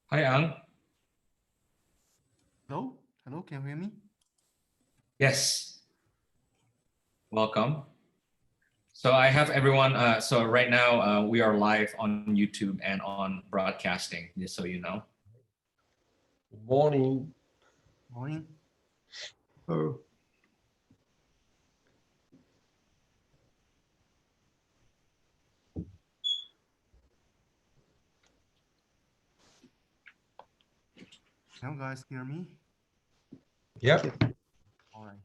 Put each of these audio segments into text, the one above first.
Hi, Ang. Hello? Hello, can you hear me? Yes, welcome. So I have everyone. So right now we are live on YouTube and on broadcasting, just so you know. Good morning. Morning. Oh, Can you guys hear me? yep. All right.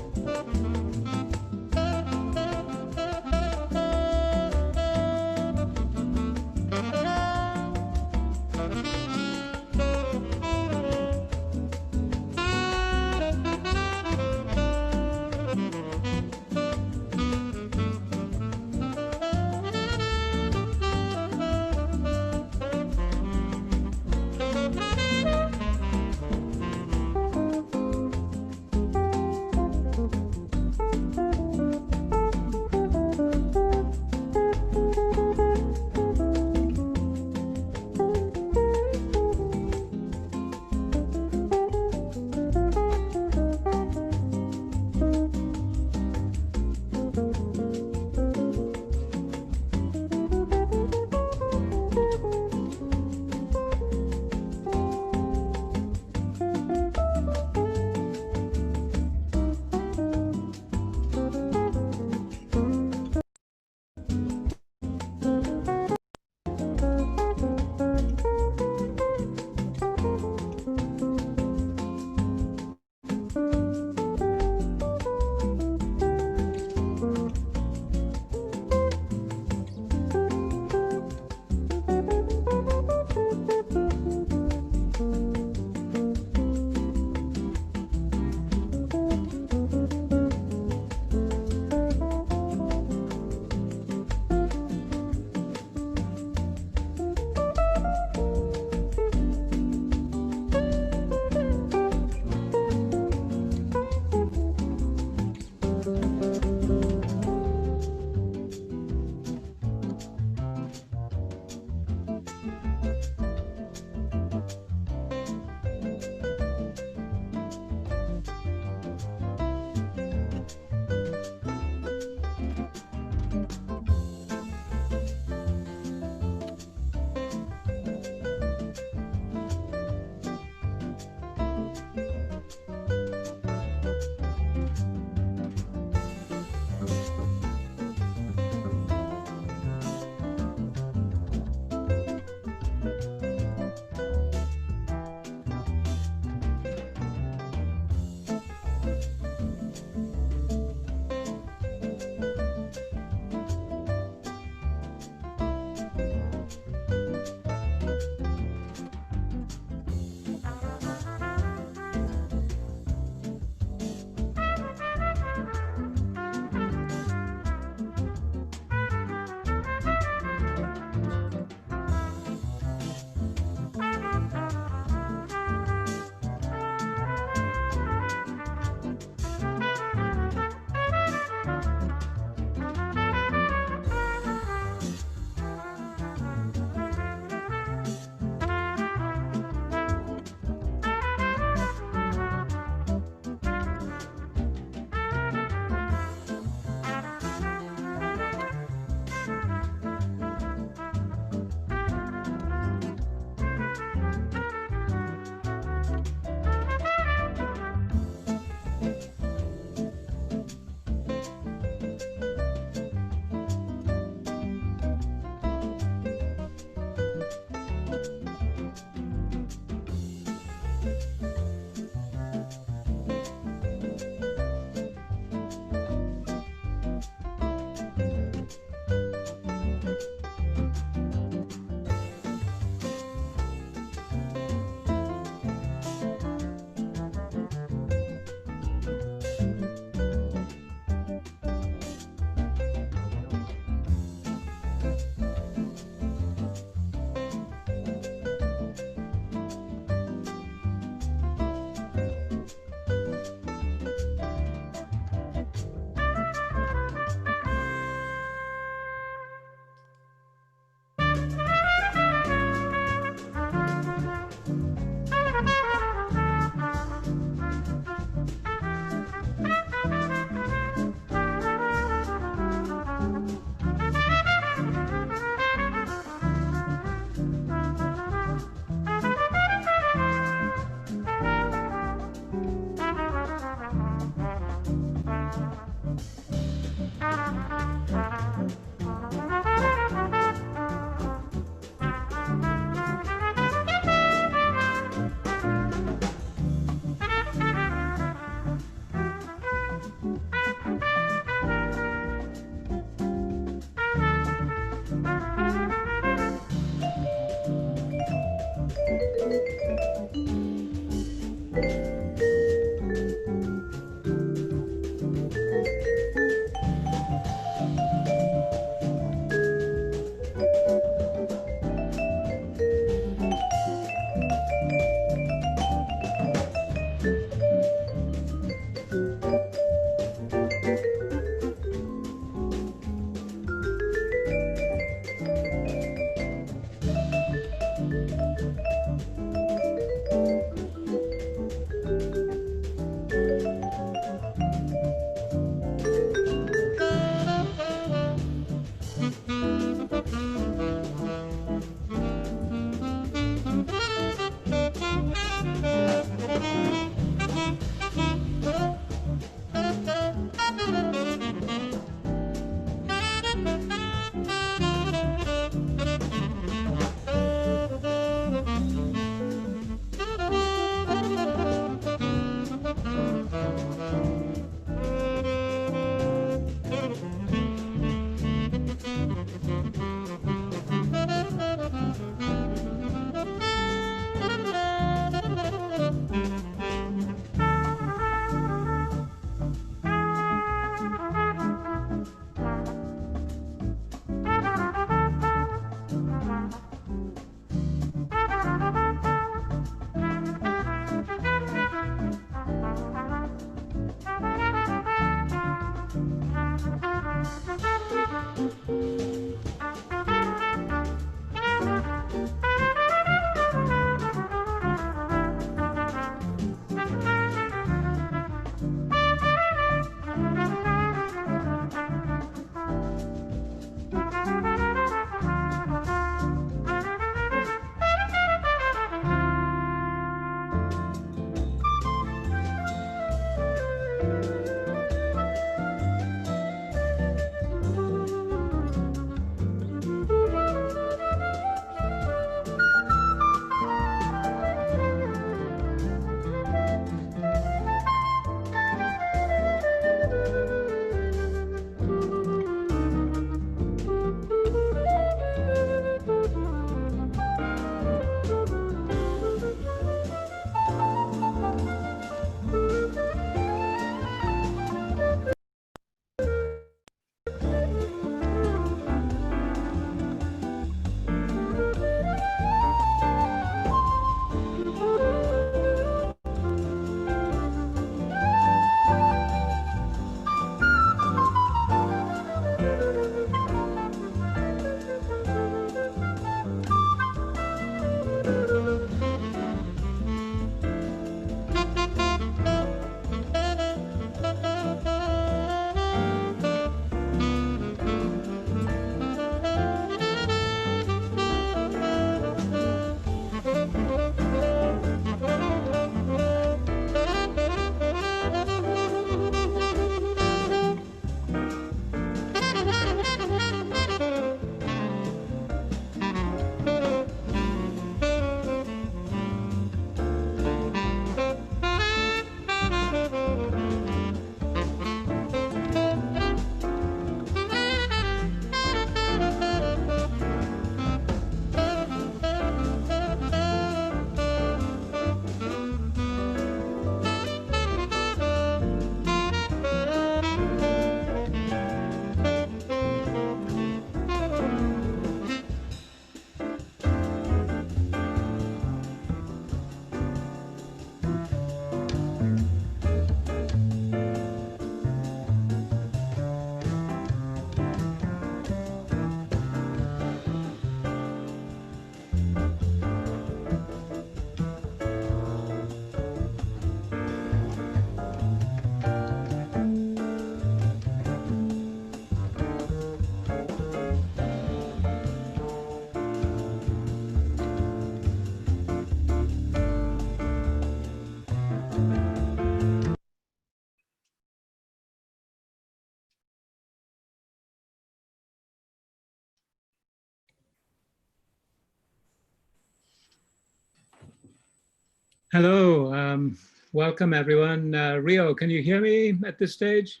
Hello, welcome everyone. Rio, can you hear me at this stage?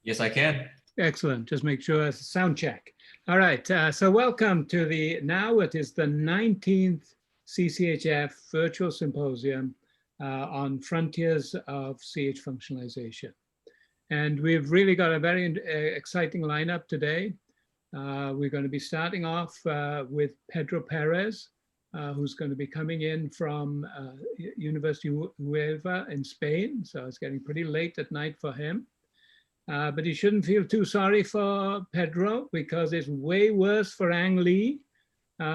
Yes, I can. Excellent, just make sure, sound check. All right, so welcome to now it is the 19th CCHF Virtual Symposium on Frontiers of CH Functionalization. And we've really got a very exciting lineup today. We're going to be starting off with Pedro Perez, who's going to be coming in from University of Huelva in Spain. So it's getting pretty late at night for him. But you shouldn't feel too sorry for Pedro because it's way worse for Ang Lee,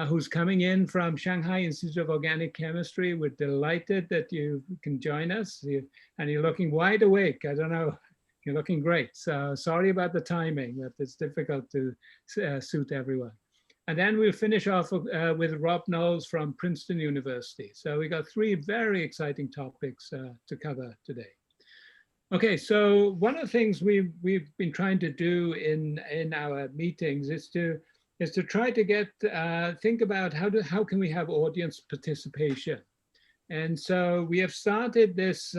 who's coming in from Shanghai Institute of Organic Chemistry. We're delighted that you can join us and you're looking wide awake. I don't know, you're looking great. So sorry about the timing, but it's difficult to suit everyone. And then we'll finish off with Rob Knowles from Princeton University. So we got three very exciting topics to cover today. Okay, so one of the things we've been trying to do in our meetings is to try to get think about how can we have audience participation. And so we have started this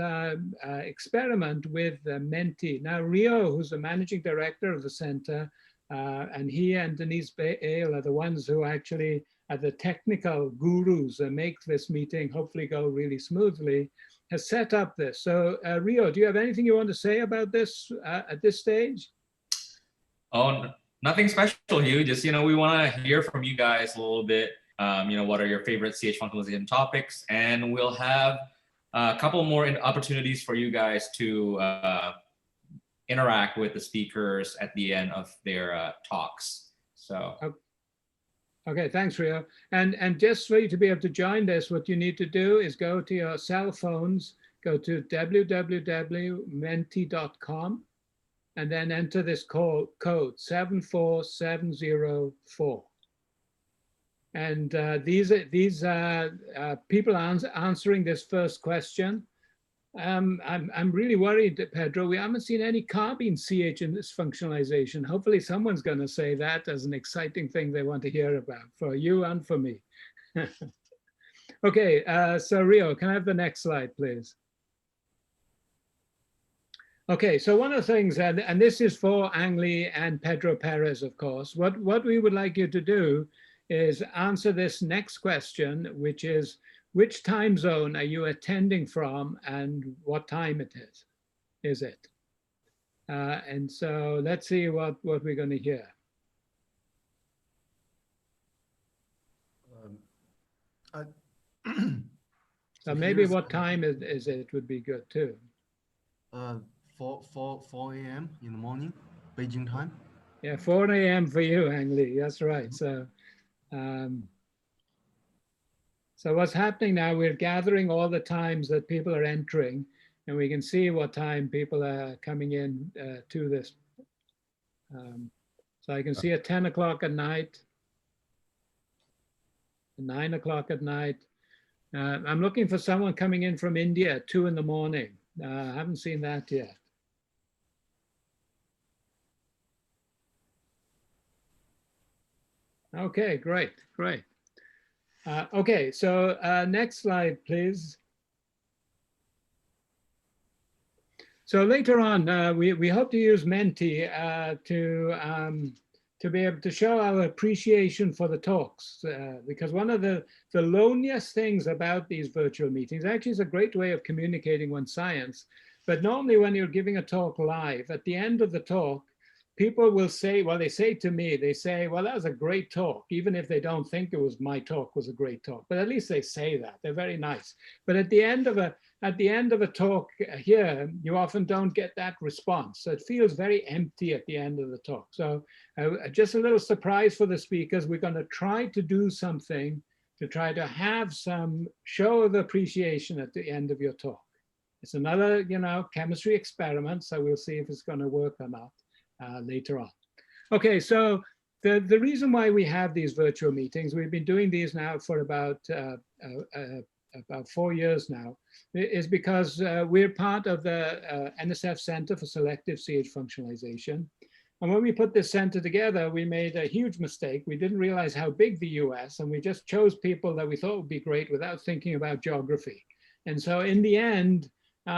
experiment with Menti. Now Rio, who's the managing director of the center, and he and Denise Bale are the ones who actually are the technical gurus that make this meeting hopefully go really smoothly, has set up this. So Rio, do you have anything you want to say about this at this stage? Oh, nothing special, Hugh. Just, we want to hear from you guys a little bit. What are your favorite CH functionalization topics? And we'll have a couple more opportunities for you guys to interact with the speakers at the end of their talks. So. Okay, thanks, Rio. And just for you to be able to join this, what you need to do is go to your cell phones, go to www.menti.com, and then enter this code 74704. And these people answering this first question. I'm really worried, Pedro. We haven't seen any carbene CH in this functionalization. Hopefully someone's going to say that as an exciting thing they want to hear about for you and for me. Okay, so Rio, can I have the next slide, please? Okay, so one of the things, and this is for Ang Lee and Pedro Perez, of course, what we would like you to do is answer this next question, which is, which time zone are you attending from and what time it is it? And so let's see what we're going to hear. So maybe what time is it would be good too. 4 a.m. in the morning, Beijing time. Yeah, 4 a.m. for you, Ang Lee. That's right. So so what's happening now, we're gathering all the times that people are entering, and we can see what time people are coming in to this. So I can see at 10 o'clock at night, 9 o'clock at night. I'm looking for someone coming in from India at 2 in the morning. I haven't seen that yet. Okay, great, great. Okay, so next slide, please. So later on, we hope to use Menti to be able to show our appreciation for the talks, because one of the loneliest things about these virtual meetings, actually it's a great way of communicating one's science, but normally when you're giving a talk live, at the end of the talk, people will say, well, they say to me, they say, well, that was a great talk, even if they don't think it was my talk was a great talk, but at least they say that, they're very nice. But at the end of a talk here, you often don't get that response. So it feels very empty at the end of the talk. So just a little surprise for the speakers, we're gonna try to do something to try to have some show of appreciation at the end of your talk. It's another, chemistry experiment, so we'll see if it's gonna work or not. Later on. Okay, so the reason why we have these virtual meetings, we've been doing these now for about 4 years now, is because we're part of the NSF Center for Selective CH Functionalization. And when we put this center together, we made a huge mistake. We didn't realize how big the US, and we just chose people that we thought would be great without thinking about geography. And so in the end,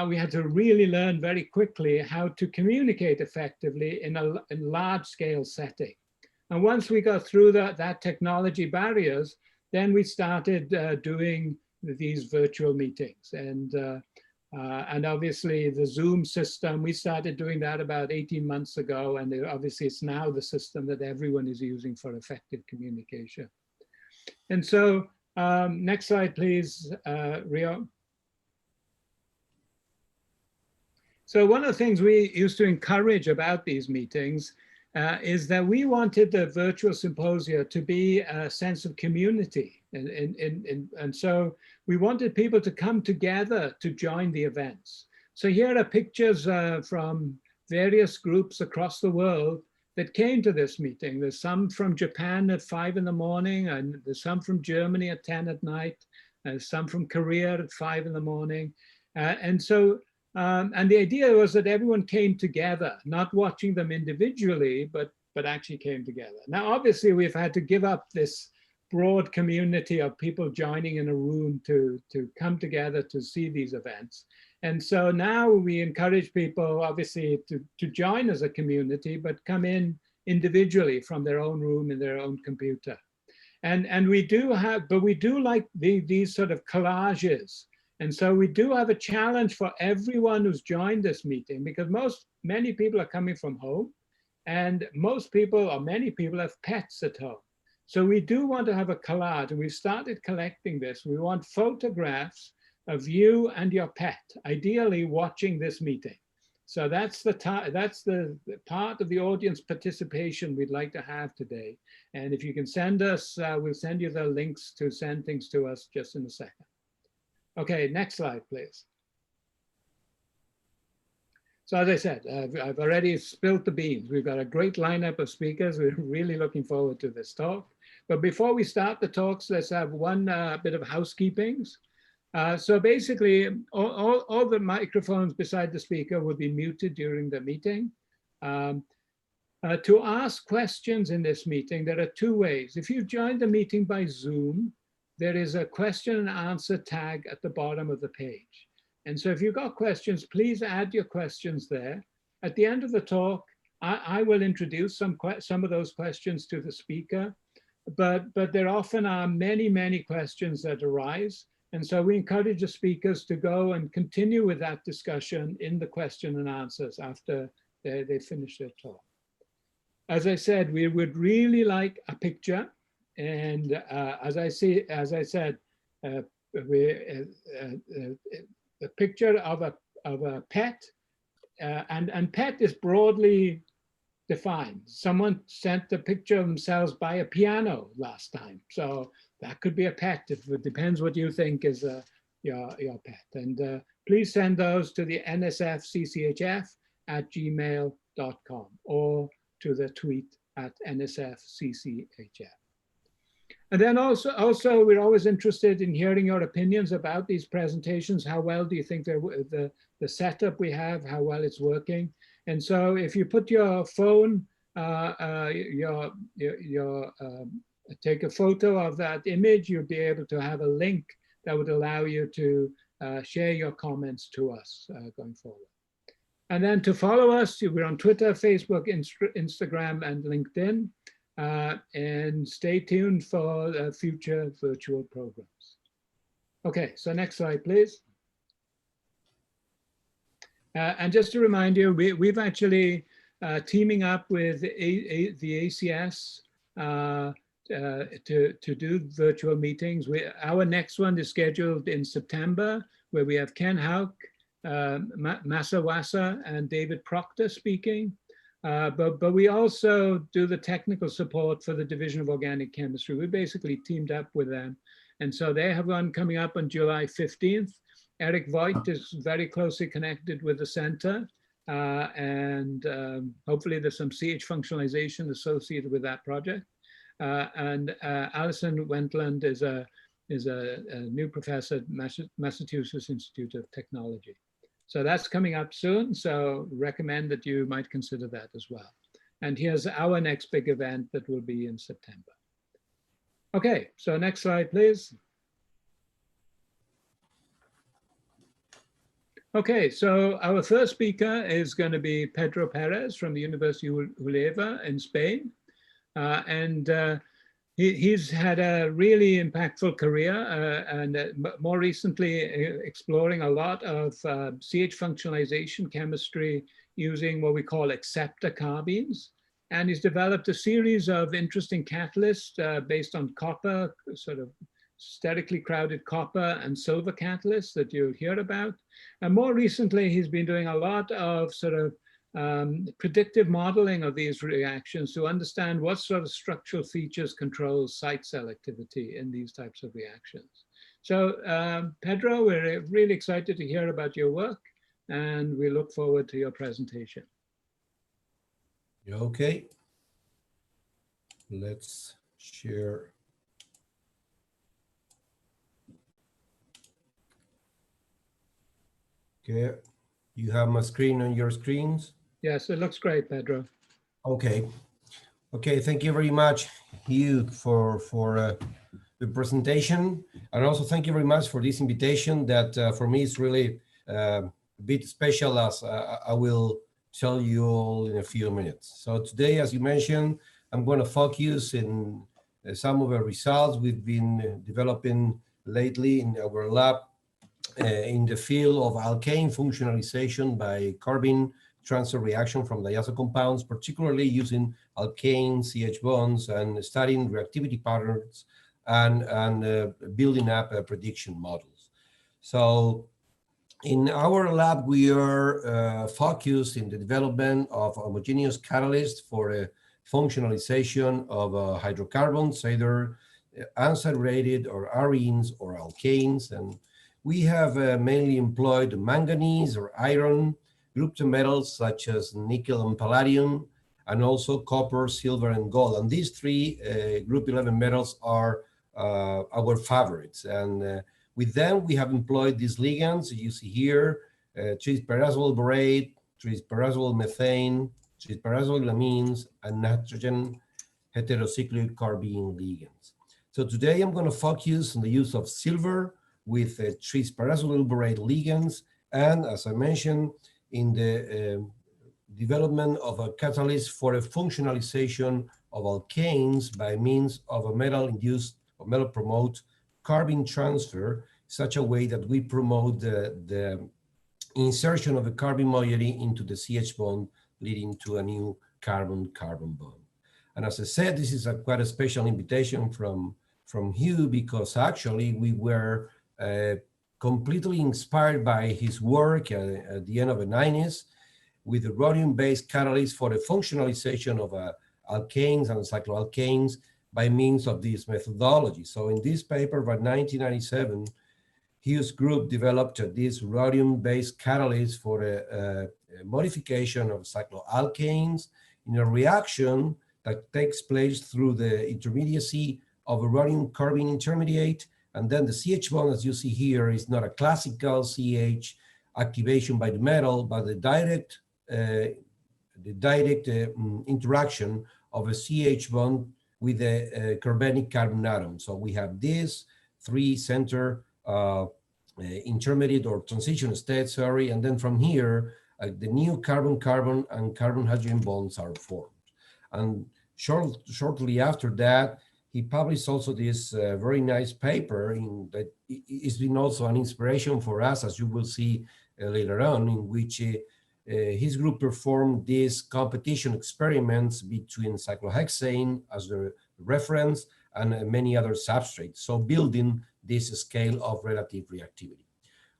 we had to really learn very quickly how to communicate effectively in a large scale setting. And once we got through that technology barriers, then we started doing these virtual meetings. And obviously the Zoom system, we started doing that about 18 months ago. And obviously it's now the system that everyone is using for effective communication. And so next slide, please, Rio. So one of the things we used to encourage about these meetings is that we wanted the virtual symposia to be a sense of community. And so we wanted people to come together to join the events. So here are pictures from various groups across the world that came to this meeting. There's some from Japan at 5 in the morning, and there's some from Germany at 10 at night, some from Korea at 5 in the morning. And the idea was that everyone came together, not watching them individually, but actually came together. Now, obviously, we've had to give up this broad community of people joining in a room to come together to see these events. And so now we encourage people, obviously, to join as a community, but come in individually from their own room in their own computer. And we do like these sort of collages. And so we do have a challenge for everyone who's joined this meeting, because many people are coming from home, and most people or many people have pets at home. So we do want to have a collage, and we've started collecting this. We want photographs of you and your pet, ideally watching this meeting. So that's the part of the audience participation we'd like to have today. And if you can send us, we'll send you the links to send things to us just in a second. Okay, next slide, please. So as I said, I've already spilled the beans. We've got a great lineup of speakers. We're really looking forward to this talk. But before we start the talks, let's have one bit of housekeeping. So basically, all the microphones beside the speaker will be muted during the meeting. To ask questions in this meeting, there are two ways. If you joined the meeting by Zoom, there is a question and answer tag at the bottom of the page. And so if you've got questions, please add your questions there. At the end of the talk, I will introduce some of those questions to the speaker, but there often are many questions that arise. And so we encourage the speakers to go and continue with that discussion in the question and answers after they finish their talk. As I said, we would really like a picture. And as I said, a picture of a pet, and pet is broadly defined. Someone sent a picture of themselves by a piano last time, so that could be a pet. It depends what you think is your pet. And please send those to the nsfcchf@gmail.com or to the tweet @nsfcchf. And then also, we're always interested in hearing your opinions about these presentations. How well do you think the setup we have, how well it's working? And so if you put your phone, take a photo of that image, you'll be able to have a link that would allow you to share your comments to us going forward. And then to follow us, we're on Twitter, Facebook, Instagram, and LinkedIn. And stay tuned for future virtual programs. Okay, so next slide, please. And just to remind you, we've actually teaming up with the ACS to do virtual meetings. Our next one is scheduled in September, where we have Ken Hauk, Masa Wasa, and David Proctor speaking. But we also do the technical support for the Division of Organic Chemistry. We basically teamed up with them. And so they have one coming up on July 15th. Eric Voigt is very closely connected with the center. And hopefully there's some CH functionalization associated with that project. And Alison Wentland is a new professor at Massachusetts Institute of Technology. So that's coming up soon. So recommend that you might consider that as well. And here's our next big event that will be in September. Okay, so next slide, please. Okay, so our first speaker is going to be Pedro Perez from the University of Huelva in Spain. He's had a really impactful career more recently exploring a lot of CH functionalization chemistry using what we call acceptor carbines. And he's developed a series of interesting catalysts based on copper, sort of sterically crowded copper and silver catalysts that you'll hear about. And more recently, he's been doing a lot of sort of predictive modeling of these reactions to understand what sort of structural features control site selectivity in these types of reactions. So Pedro, we're really excited to hear about your work, and we look forward to your presentation. Okay. Let's share. Okay, you have my screen on your screens? Yes, it looks great, Pedro. Okay. Okay, thank you very much, Hugh, for the presentation. And also thank you very much for this invitation that for me is really a bit special, as I will tell you all in a few minutes. So today, as you mentioned, I'm going to focus in some of the results we've been developing lately in our lab in the field of alkane functionalization by carbene transfer reaction from diazo compounds, particularly using alkane CH bonds and studying reactivity patterns and building up prediction models. So in our lab, we are focused in the development of homogeneous catalysts for functionalization of hydrocarbons, either unsaturated or arenes or alkanes. And we have mainly employed manganese or iron, grouped metals such as nickel and palladium, and also copper, silver, and gold. And these three group 11 metals are our favorites. And with them, we have employed these ligands you see here, tris-pyrazolyl borate, tris-pyrazolyl methane, tris-pyrazolyl amines, and nitrogen heterocyclic carbene ligands. So today I'm going to focus on the use of silver with tris-pyrazolyl borate ligands, and as I mentioned, in the development of a catalyst for a functionalization of alkanes by means of a metal-induced or metal-promote carbene transfer, such a way that we promote the insertion of a carbene moiety into the CH bond, leading to a new carbon-carbon bond. And as I said, this is quite a special invitation from Hugh, because actually we were completely inspired by his work at the end of the 90s with the rhodium-based catalyst for the functionalization of alkanes and cycloalkanes by means of this methodology. So in this paper by 1997, Hugh's group developed this rhodium-based catalyst for a modification of cycloalkanes in a reaction that takes place through the intermediacy of a rhodium carbene intermediate. And then the CH bond, as you see here, is not a classical CH activation by the metal, but the direct interaction of a CH bond with a carbenic carbon atom. So we have these three center intermediate or transition states, sorry, and then from here, the new carbon-carbon and carbon-hydrogen bonds are formed. And shortly after that, he published also this very nice paper that it's been also an inspiration for us, as you will see later on, in which his group performed these competition experiments between cyclohexane as the reference and many other substrates, so building this scale of relative reactivity.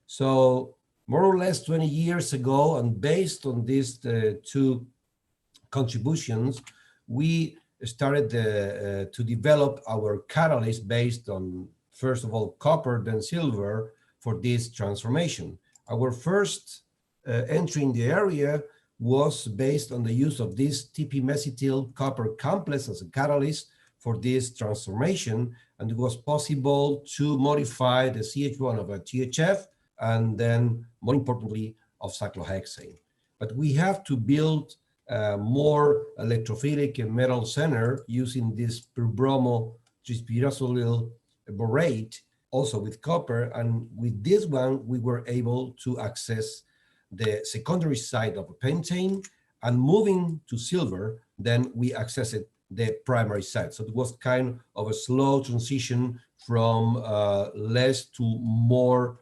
So more or less 20 years ago, and based on these two contributions, we started to develop our catalyst based on, first of all, copper, then silver for this transformation. Our first entry in the area was based on the use of this TP-mesytyl copper complex as a catalyst for this transformation, and it was possible to modify the CH1 of a CCHF and then, more importantly, of cyclohexane. But we have to build more electrophilic metal center using this per-bromo trispirazolyl borate, also with copper. And with this one, we were able to access the secondary side of a pentane, and moving to silver, then we accessed the primary side. So it was kind of a slow transition from less to more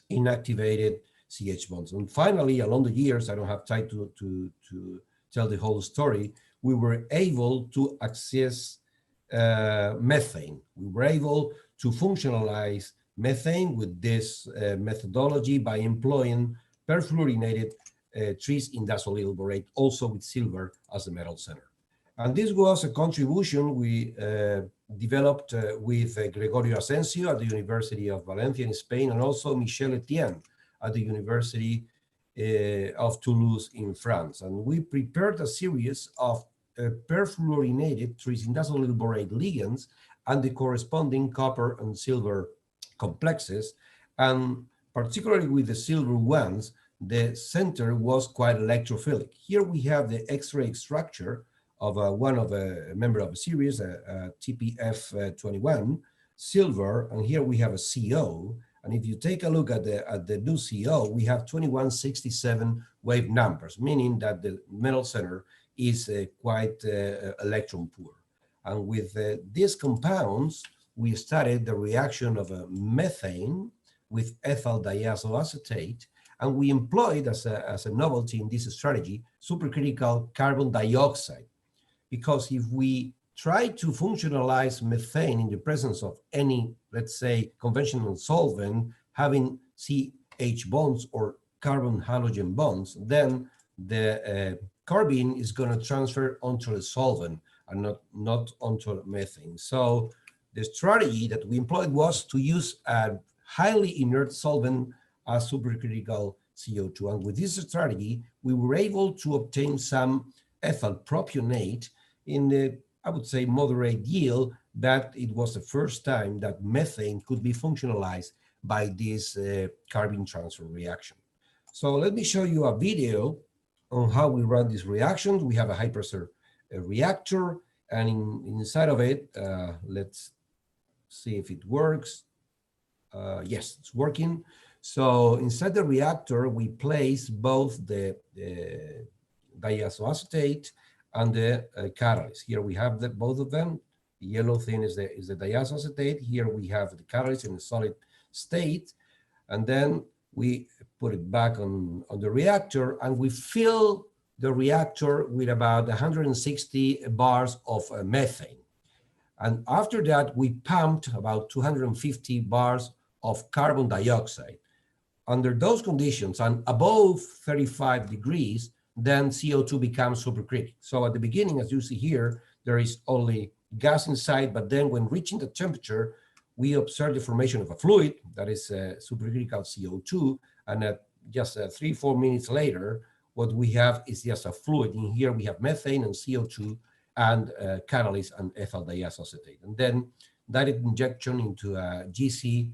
inactivated CH bonds. And finally, along the years, I don't have time to tell the whole story, we were able to access methane. We were able to functionalize methane with this methodology by employing perfluorinated tris-indazolil borate, also with silver as the metal center. And this was a contribution we developed with Gregorio Asensio at the University of Valencia in Spain, and also Michel Etienne at the University of Toulouse in France. And we prepared a series of perfluorinated tris-indazolil borate ligands and the corresponding copper and silver complexes. And particularly with the silver ones, the center was quite electrophilic. Here we have the X-ray structure of one of a member of a series, TPF21, silver, and here we have a CO. And if you take a look at the new CO, we have 2167 wave numbers, meaning that the metal center is quite electron poor. And with these compounds, we studied the reaction of methane with ethyl diazoacetate, and we employed as a novelty in this strategy supercritical carbon dioxide. Because if we try to functionalize methane in the presence of any, let's say, conventional solvent having CH bonds or carbon halogen bonds, then the carbene is going to transfer onto the solvent and not onto methane. So the strategy that we employed was to use a highly inert solvent as supercritical CO2. And with this strategy, we were able to obtain some ethyl propionate in the, I would say, moderate yield, that it was the first time that methane could be functionalized by this carbene transfer reaction. So let me show you a video on how we run these reactions. We have a high pressure reactor, and inside of it, let's see if it works. Yes, it's working. So inside the reactor, we place both the diazoacetate and the catalyst. Here we have both of them. The yellow thing is the diazoacetate. Here we have the catalyst in a solid state. And then we put it back on the reactor, and we fill the reactor with about 160 bars of methane. And after that, we pumped about 250 bars of carbon dioxide. Under those conditions and above 35 degrees, then CO2 becomes supercritic. So at the beginning, as you see here, there is only gas inside, but then when reaching the temperature, we observe the formation of a fluid that is supercritical CO2, and at just 3-4 minutes later, what we have is just a fluid. In here we have methane and CO2 and catalyst and ethyl diazoacetate. And then direct injection into a GC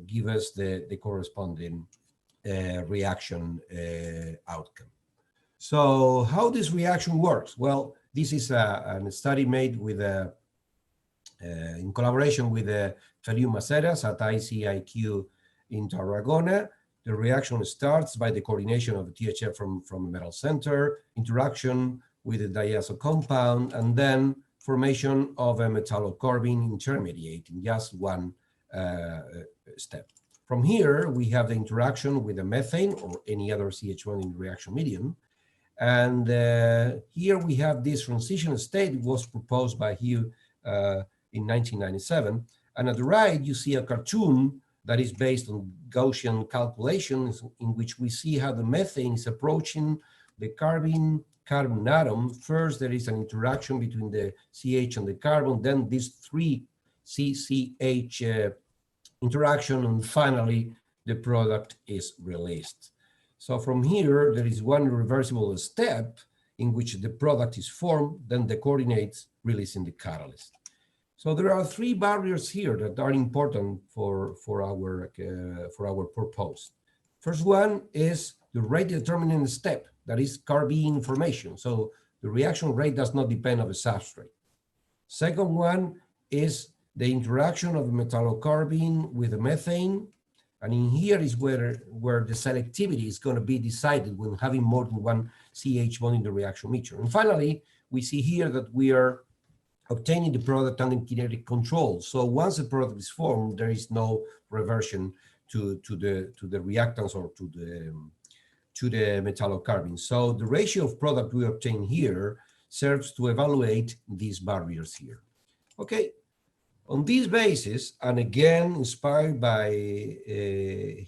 give us the corresponding reaction outcome. So how this reaction works? Well, this is a study made with in collaboration with Feliu Maceras at ICIQ in Tarragona. The reaction starts by the coordination of the THF from a metal center, interaction with the diazo compound, and then formation of a metallocarbene intermediate in just one step. From here, we have the interaction with the methane or any other CH1 in the reaction medium. And here we have this transition state. It was proposed by Hugh in 1997. And at the right, you see a cartoon that is based on Gaussian calculations, in which we see how the methane is approaching the carbon atom. First, there is an interaction between the CH and the carbon, then these three CCH interaction, and finally, the product is released. So from here, there is one reversible step in which the product is formed, then the coordinates releasing the catalyst. So there are three barriers here that are important for our purpose. First one is the rate determining step, that is carbene information. So the reaction rate does not depend on the substrate. Second one is the interaction of the metallocarbene with the methane. And in here is where the selectivity is going to be decided when having more than one CH bond in the reaction mixture. And finally, we see here that we are obtaining the product under kinetic control. So once the product is formed, there is no reversion to the reactants or to the metallocarbene. So the ratio of product we obtain here serves to evaluate these barriers here. Okay, on this basis, and again inspired by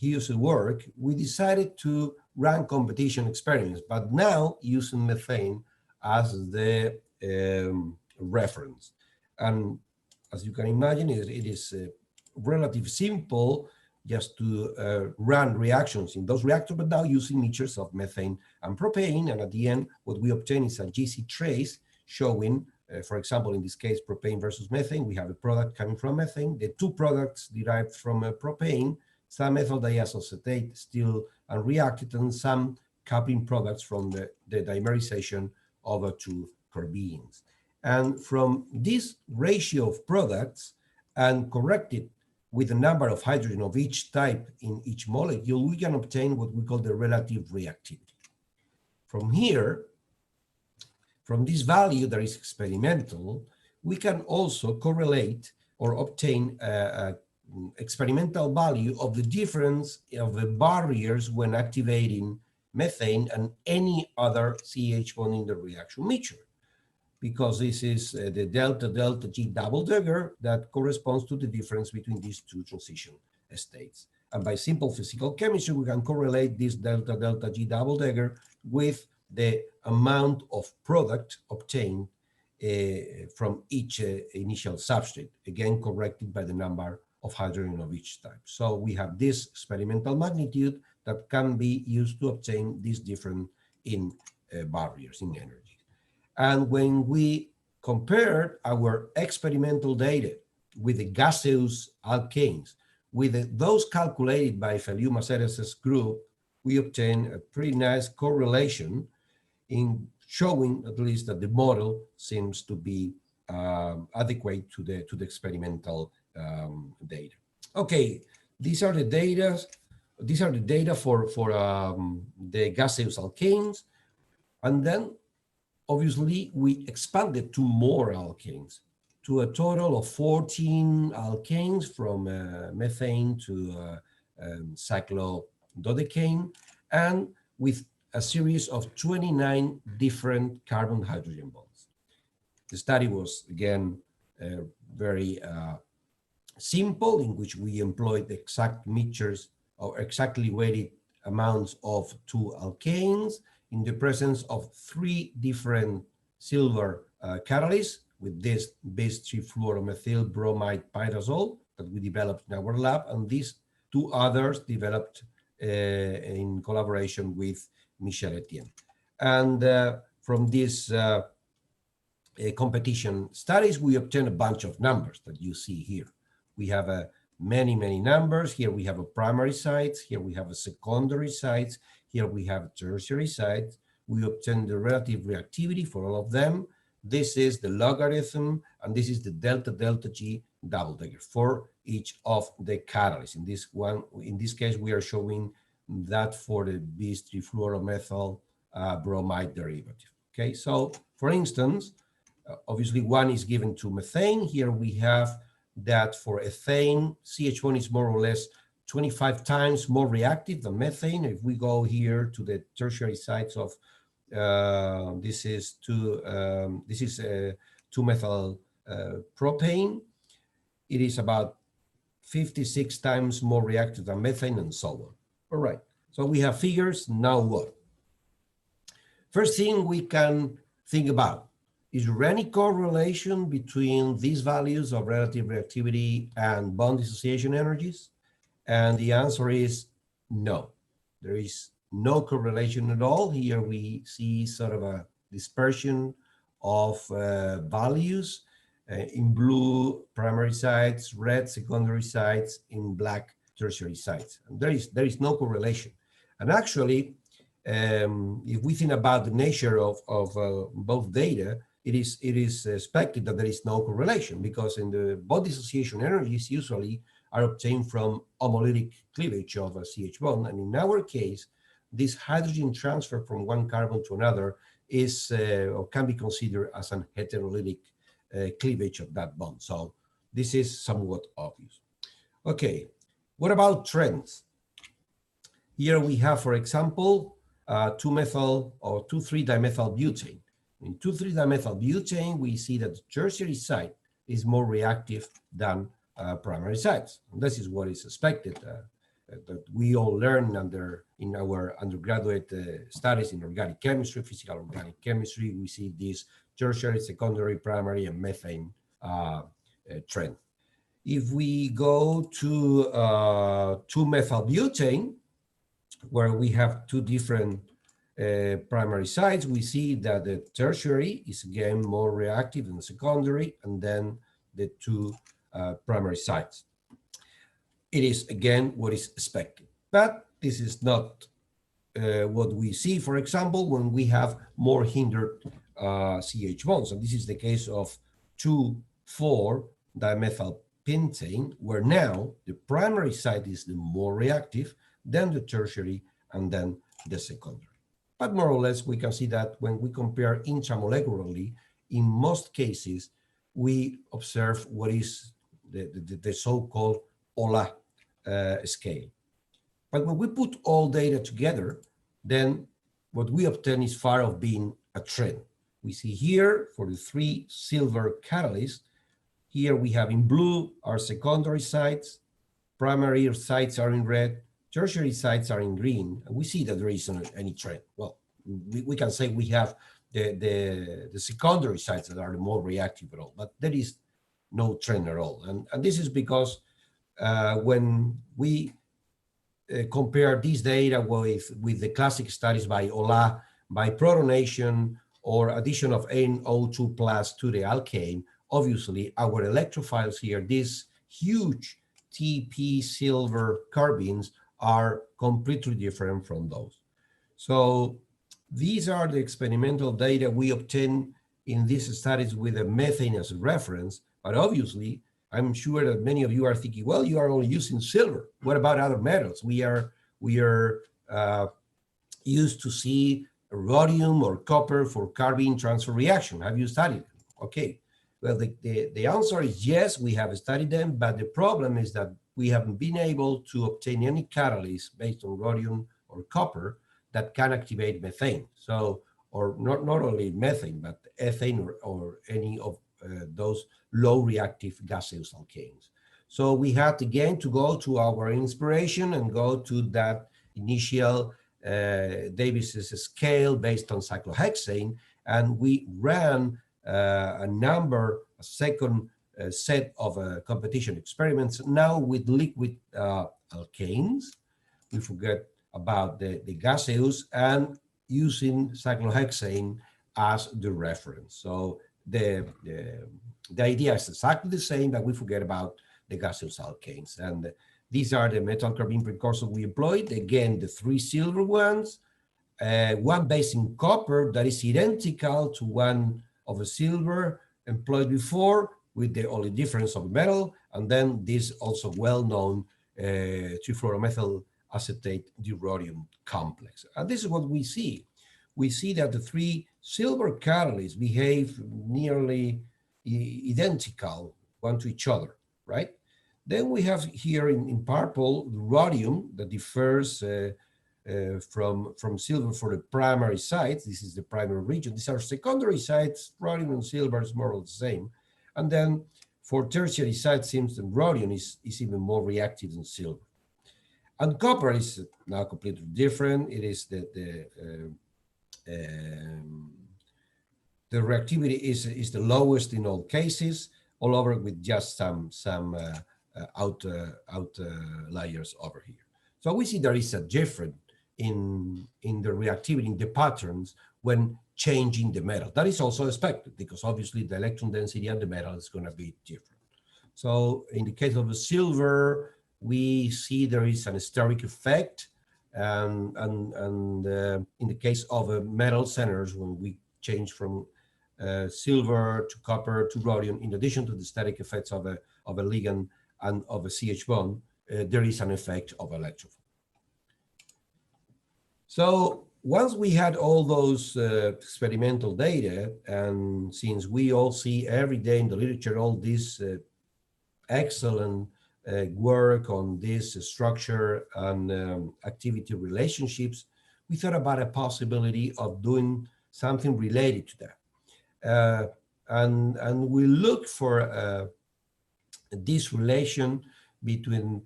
Hugh's work, we decided to run competition experiments, but now using methane as the reference. And as you can imagine, it is relatively simple just to run reactions in those reactors, but now using mixtures of methane and propane. And at the end, what we obtain is a GC trace showing, for example, in this case, propane versus methane. We have a product coming from methane, the two products derived from propane, some methyl diacetate still unreacted, and some coupling products from the dimerization over to carbenes. And from this ratio of products and corrected with the number of hydrogen of each type in each molecule, we can obtain what we call the relative reactivity. From here, from this value that is experimental, we can also correlate or obtain an experimental value of the difference of the barriers when activating methane and any other CH bond in the reaction mixture, because this is the delta G double dagger that corresponds to the difference between these two transition states. And by simple physical chemistry, we can correlate this delta G double dagger with the amount of product obtained from each initial substrate, again corrected by the number of hydrogen of each type. So we have this experimental magnitude that can be used to obtain these different barriers in energy. And when we compared our experimental data with the gaseous alkanes, with those calculated by Feliu-Maceres's group, we obtained a pretty nice correlation in showing at least that the model seems to be adequate to the experimental data. Okay, these are the data. These are the data for the gaseous alkanes, and then obviously we expanded to more alkanes, to a total of 14 alkanes from methane to cyclododecane, and with a series of 29 different carbon-hydrogen bonds. The study was, again, very simple, in which we employed exact mixtures or exactly weighted amounts of two alkanes in the presence of 3 different silver catalysts with this bis-3-fluoromethyl bromide pyrazole that we developed in our lab, and these 2 others developed in collaboration with Michel Etienne. And from these competition studies, we obtained a bunch of numbers that you see here. We have many numbers. Here we have a primary sites. Here we have a secondary sites. Here we have tertiary sites. We obtain the relative reactivity for all of them. This is the logarithm, and this is the delta G double dagger for each of the catalysts. In this case, we are showing that for the bis-3-fluoromethyl bromide derivative. Okay, so for instance, obviously one is given to methane. Here we have that for ethane, CH1 is more or less 25 times more reactive than methane. If we go here to the tertiary sites of this is 2-methyl propane, it is about 56 times more reactive than methane, and so on. All right, so we have figures. Now what? First thing we can think about, is there any correlation between these values of relative reactivity and bond dissociation energies? And the answer is no. There is no correlation at all. Here we see sort of a dispersion of values in blue primary sites, red secondary sites, in black tertiary sites. And there is no correlation. And actually, if we think about the nature of both data, it is expected that there is no correlation, because in the bond dissociation energies usually are obtained from homolytic cleavage of a CH bond. And in our case, this hydrogen transfer from one carbon to another is or can be considered as an heterolytic cleavage of that bond. So this is somewhat obvious. Okay, what about trends? Here we have, for example, 2-methyl or 2,3-dimethyl butane. In 2,3-dimethyl butane, we see that the tertiary site is more reactive than primary sites. And this is what is expected, that we all learn in our undergraduate studies in organic chemistry, physical organic chemistry. We see this tertiary, secondary, primary, and methane trend. If we go to 2-methyl butane, where we have two different primary sites, we see that the tertiary is again more reactive than the secondary, and then the two primary sites. It is again what is expected, but this is not what we see, for example, when we have more hindered CH bonds. And this is the case of 2,4-dimethyl pentane, where now the primary site is the more reactive, then the tertiary, and then the secondary. But more or less, we can see that when we compare intramolecularly, in most cases, we observe what is the so-called OLA scale. But when we put all data together, then what we obtain is far of being a trend. We see here for the 3 silver catalysts, here we have in blue our secondary sites, primary sites are in red, tertiary sites are in green, and we see that there isn't any trend. Well, we can say we have the secondary sites that are the more reactive at all, but there is no trend at all. And this is because when we compare this data with the classic studies by OLA, by protonation or addition of NO2 plus to the alkane, obviously our electrophiles here, these huge TP silver carbines, are completely different from those. So these are the experimental data we obtain in these studies with the methane as a reference, but obviously I'm sure that many of you are thinking, well, you are only using silver. What about other metals? We are used to see rhodium or copper for carbene transfer reaction. Have you studied it? Okay. Well, the answer is yes, we have studied them, but the problem is that we haven't been able to obtain any catalyst based on rhodium or copper that can activate methane. So, or not only methane, but ethane or any of those low reactive gaseous alkanes. So we had again to go to our inspiration and go to that initial Davis's scale based on cyclohexane, and we ran a second set of competition experiments, now with liquid alkanes. We forget about the gaseous, and using cyclohexane as the reference. So the idea is exactly the same, but we forget about the gaseous alkanes. And these are the metal carbene precursors we employed. Again, the 3 silver ones, one based in copper that is identical to one of a silver employed before, with the only difference of metal, and then this also well-known 2-fluoromethyl acetate deuterium complex. And this is what we see. We see that the 3 silver catalysts behave nearly identical one to each other, right? Then we have here in purple the rhodium that differs from silver for the primary sites. This is the primary region. These are secondary sites. Rhodium and silver is more or less the same. And then for tertiary sites, seems that rhodium is even more reactive than silver. And copper is now completely different. It is the reactivity is the lowest in all cases, all over, with just some outliers over here. So we see there is a difference in the reactivity, in the patterns when changing the metal. That is also expected because obviously the electron density of the metal is going to be different. So in the case of the silver, we see there is an steric effect In the case of metal centers, when we change from silver to copper to rhodium, in addition to the static effects of a ligand and of a CH bond, there is an effect of electrophoresis. So once we had all those experimental data, and since we all see every day in the literature all this excellent work on this structure and activity relationships, we thought about a possibility of doing something related to that. And we look for this relation between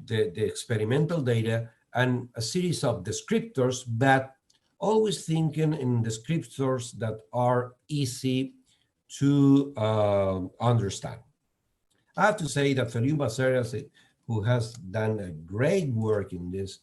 the experimental data and a series of descriptors, but always thinking in descriptors that are easy to understand. I have to say that Feliu Maceras, who has done a great work in this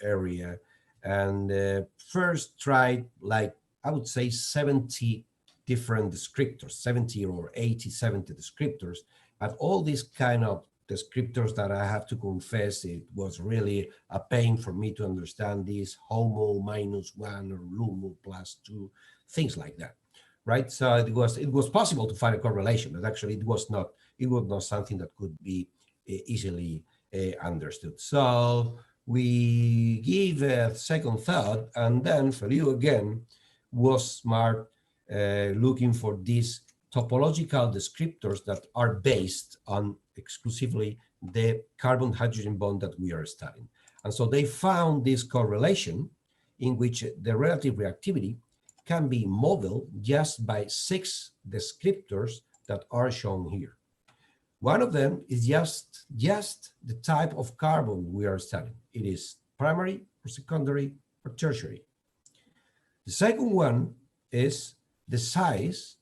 area, and first tried, like, I would say 70 different descriptors, 70 or 80, 70 descriptors, but all these kind of descriptors that I have to confess, it was really a pain for me to understand this HOMO -1 or LUMO +2, things like that, right? So it was possible to find a correlation, but actually it was not something that could be easily understood. So we gave a second thought, and then Feliu again was smart looking for these topological descriptors that are based on exclusively the carbon-hydrogen bond that we are studying. And so they found this correlation in which the relative reactivity can be modeled just by 6 descriptors that are shown here. One of them is just the type of carbon we are studying. It is primary or secondary or tertiary. The second one is the size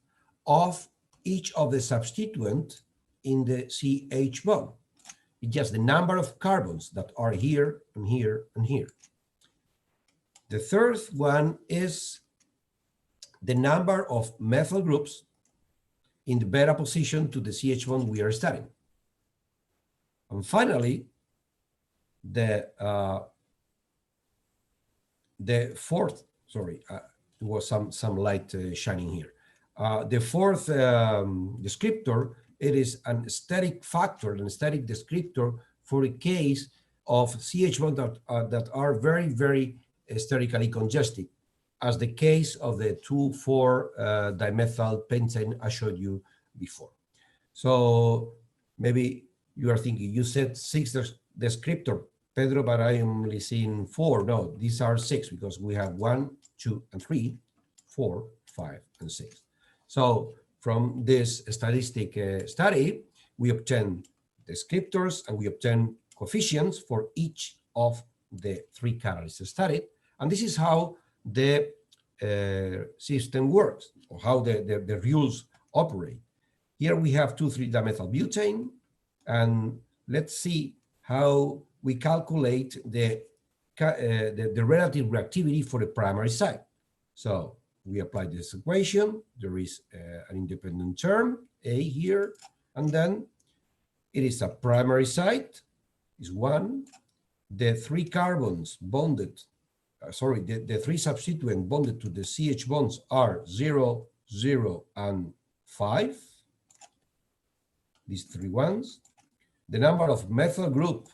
of each of the substituent in the CH bond. It's just the number of carbons that are here and here and here. The third one is the number of methyl groups in the beta position to the CH bond we are studying. And finally, the fourth, sorry, there was some light shining here. The fourth descriptor, it is an aesthetic factor, an aesthetic descriptor for a case of CH bonds that are very, very aesthetically congested, as the case of the 2,4-dimethyl pentane I showed you before. So maybe you are thinking, you said 6 descriptor, Pedro, but I am only seeing 4. No, these are 6 because we have 1, 2, and 3, 4, 5, and 6. So from this statistic study, we obtain descriptors and we obtain coefficients for each of the 3 catalysts studied. And this is how the system works, or how the rules operate. Here we have 2,3-dimethylbutane, and let's see how we calculate the relative reactivity for the primary site. So we apply this equation. There is an independent term, A here, and then it is a primary site, is 1. The 3 carbons bonded, the 3 substituent bonded to the CH bonds are 0, 0, and 5. These 3 ones. The number of methyl group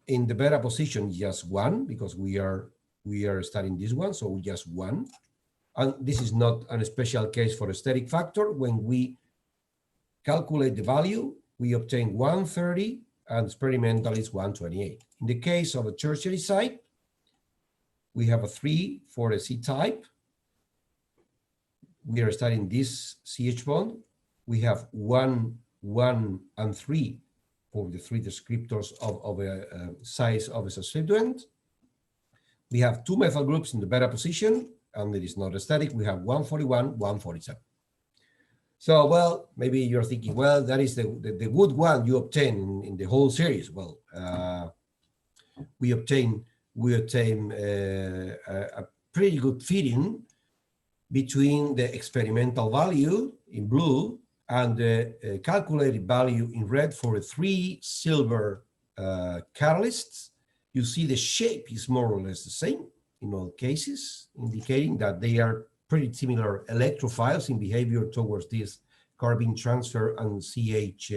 in the beta position is just 1, because we are studying this one, so just 1. And this is not a special case for aesthetic factor. When we calculate the value, we obtain 130, and experimental is 128. In the case of a tertiary site, we have a 3 for a C-type. We are studying this CH bond. We have 1, 1, and 3 for the 3 descriptors of a size of a substituent. We have 2 methyl groups in the beta position, and it is not aesthetic. We have 141, 147. So, well, maybe you're thinking, well, that is the good one you obtain in the whole series. Well, we obtain a pretty good fitting between the experimental value in blue and the calculated value in red for 3 silver catalysts You see the shape is more or less the same in all cases, indicating that they are pretty similar electrophiles in behavior towards this carbene transfer and CH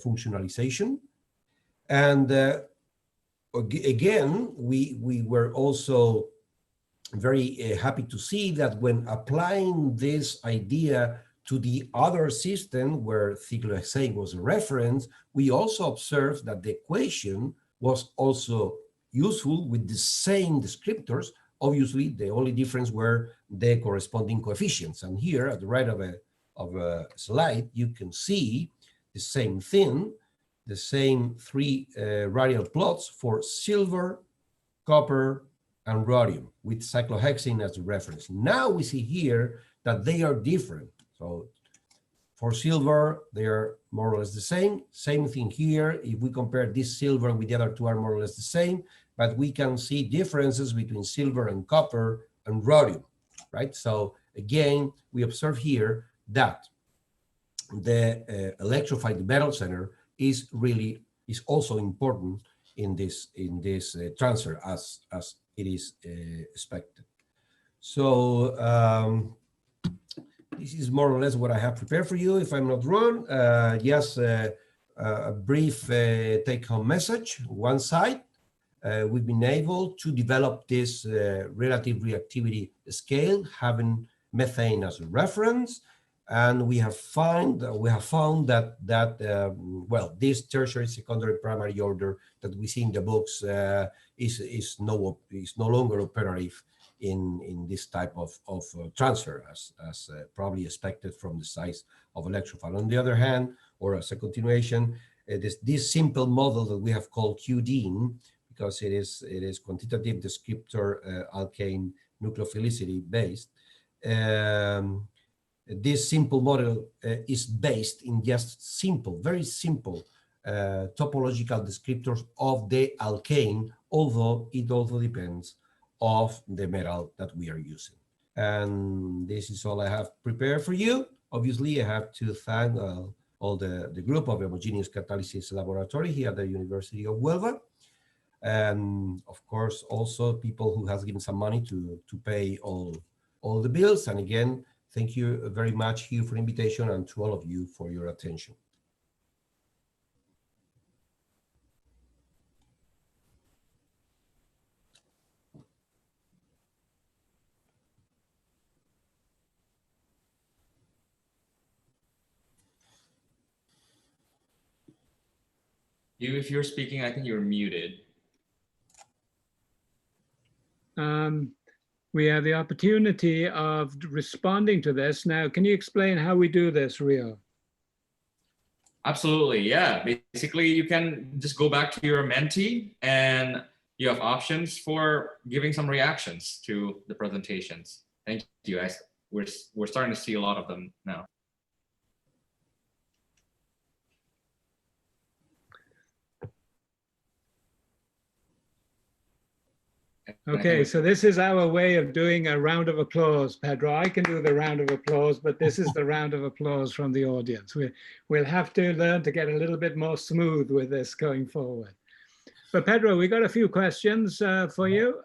functionalization. And again, we were also very happy to see that when applying this idea to the other system where cyclohexane was a reference, we also observed that the equation was also useful with the same descriptors. Obviously, the only difference were the corresponding coefficients. And here at the right of a slide, you can see the same thing, the same three radial plots for silver, copper, and rhodium with cyclohexane as a reference. Now we see here that they are different. So for silver, they are more or less the same. Same thing here. If we compare this silver with the other two are more or less the same, but we can see differences between silver and copper and rhodium, right? So again, we observe here that the electrified metal center is also important in this transfer as it is expected. So this is more or less what I have prepared for you. If I'm not wrong, yes, a brief take-home message. One side, we've been able to develop this relative reactivity scale, having methane as a reference, and we have found that well, this tertiary, secondary, primary order that we see in the books is no longer operative in this type of transfer as probably expected from the size of electrophile. On the other hand, or as a continuation, this simple model that we have called QDIN, because it is quantitative descriptor alkane nucleophilicity based. This simple model is based in just simple, very simple topological descriptors of the alkane, although it also depends of the metal that we are using. And this is all I have prepared for you. Obviously, I have to thank all the group of Homogeneous Catalysis Laboratory here at the University of Huelva. And of course, also people who has given some money to pay all the bills. And again, thank you very much, Hugh, for the invitation, and to all of you for your attention. You, if you're speaking, I think you're muted. We have the opportunity of responding to this. Now, can you explain how we do this, Rio? Absolutely, yeah. Basically, you can just go back to your Menti and you have options for giving some reactions to the presentations. Thank you, guys. We're starting to see a lot of them now. Okay, so this is our way of doing a round of applause, Pedro. I can do the round of applause, but this is the round of applause from the audience. We'll have to learn to get a little bit more smooth with this going forward. But Pedro, we got a few questions for you.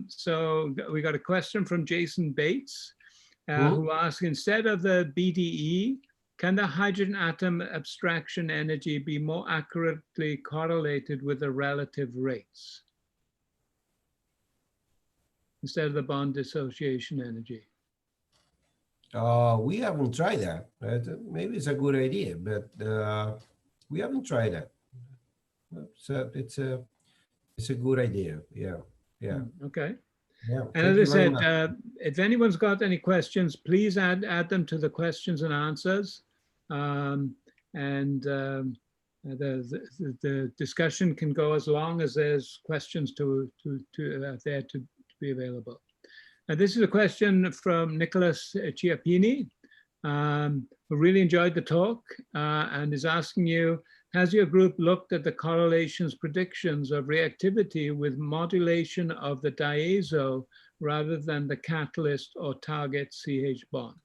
So we got a question from Jason Bates, who asks, instead of the BDE, can the hydrogen atom abstraction energy be more accurately correlated with the relative rates instead of the bond dissociation energy? We haven't tried that. Maybe it's a good idea, but we haven't tried that. So it's a good idea. Yeah. Okay. Yeah. And as I said, if anyone's got any questions, please add them to the questions and answers. The discussion can go as long as there's questions there to be available. This is a question from Nicholas Chiappini, who really enjoyed the talk and is asking you, has your group looked at the correlations predictions of reactivity with modulation of the diazo rather than the catalyst or target CH bond?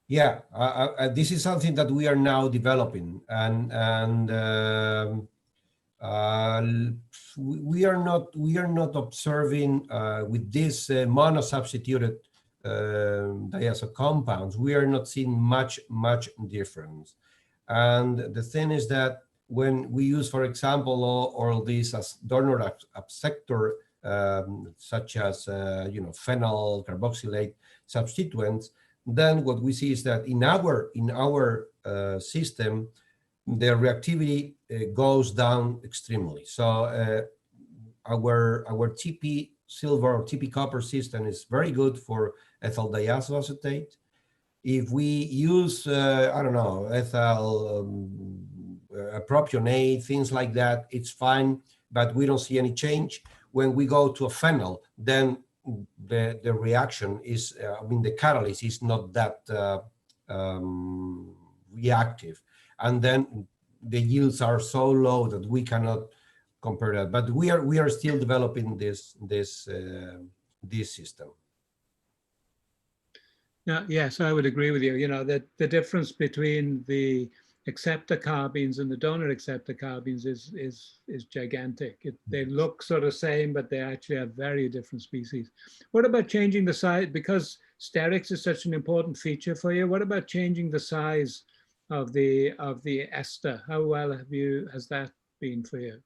Yeah, this is something that we are now developing, and we are not observing with these monosubstituted diazo compounds. We are not seeing much difference. And the thing is that when we use, for example, all these as donor acceptor, such as phenyl carboxylate substituents, then what we see is that in our system, the reactivity goes down extremely. So our TP silver or TP copper system is very good for ethyl diazoacetate. If we use, I don't know, ethyl propionate, things like that, it's fine, but we don't see any change. When we go to a phenyl, then the reaction is, the catalyst is not that reactive. And then the yields are so low that we cannot compare that. But we are still developing this system. Yes, I would agree with you. You know, that the difference between the acceptor carbines and the donor acceptor carbines is gigantic. They look sort of same, but they actually have very different species. What about changing the size? Because sterics is such an important feature for you. What about changing the size of the ester? How well has that been for you?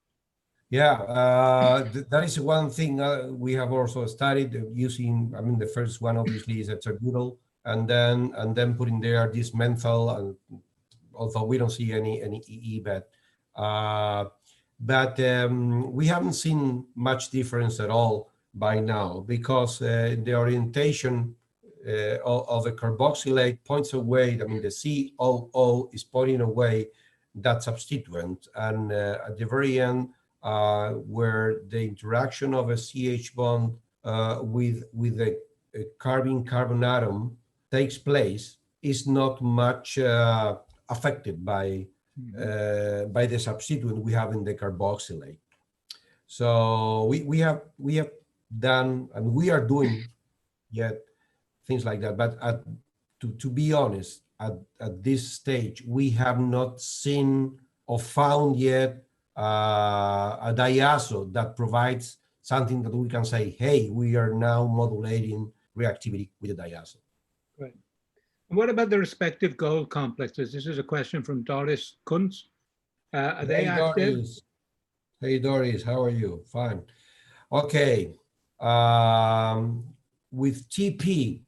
Yeah, that is one thing we have also studied using. The first one obviously is eterbutyl, and then putting there this menthol, and although we don't see any EE, but we haven't seen much difference at all by now, because the orientation of the carboxylate points away. The COO is pointing away that substituent, and at the very end, where the interaction of a CH bond with a carbon atom takes place is not much affected by the substituent we have in the carboxylate. So we have done, and we are doing yet things like that. But to be honest, at this stage, we have not seen or found yet a diazo that provides something that we can say, hey, we are now modulating reactivity with the diazo. Right. And what about the respective gold complexes? This is a question from Doris Kuntz. Are they active? Doris. Hey, Doris, how are you? Fine. Okay. With TP,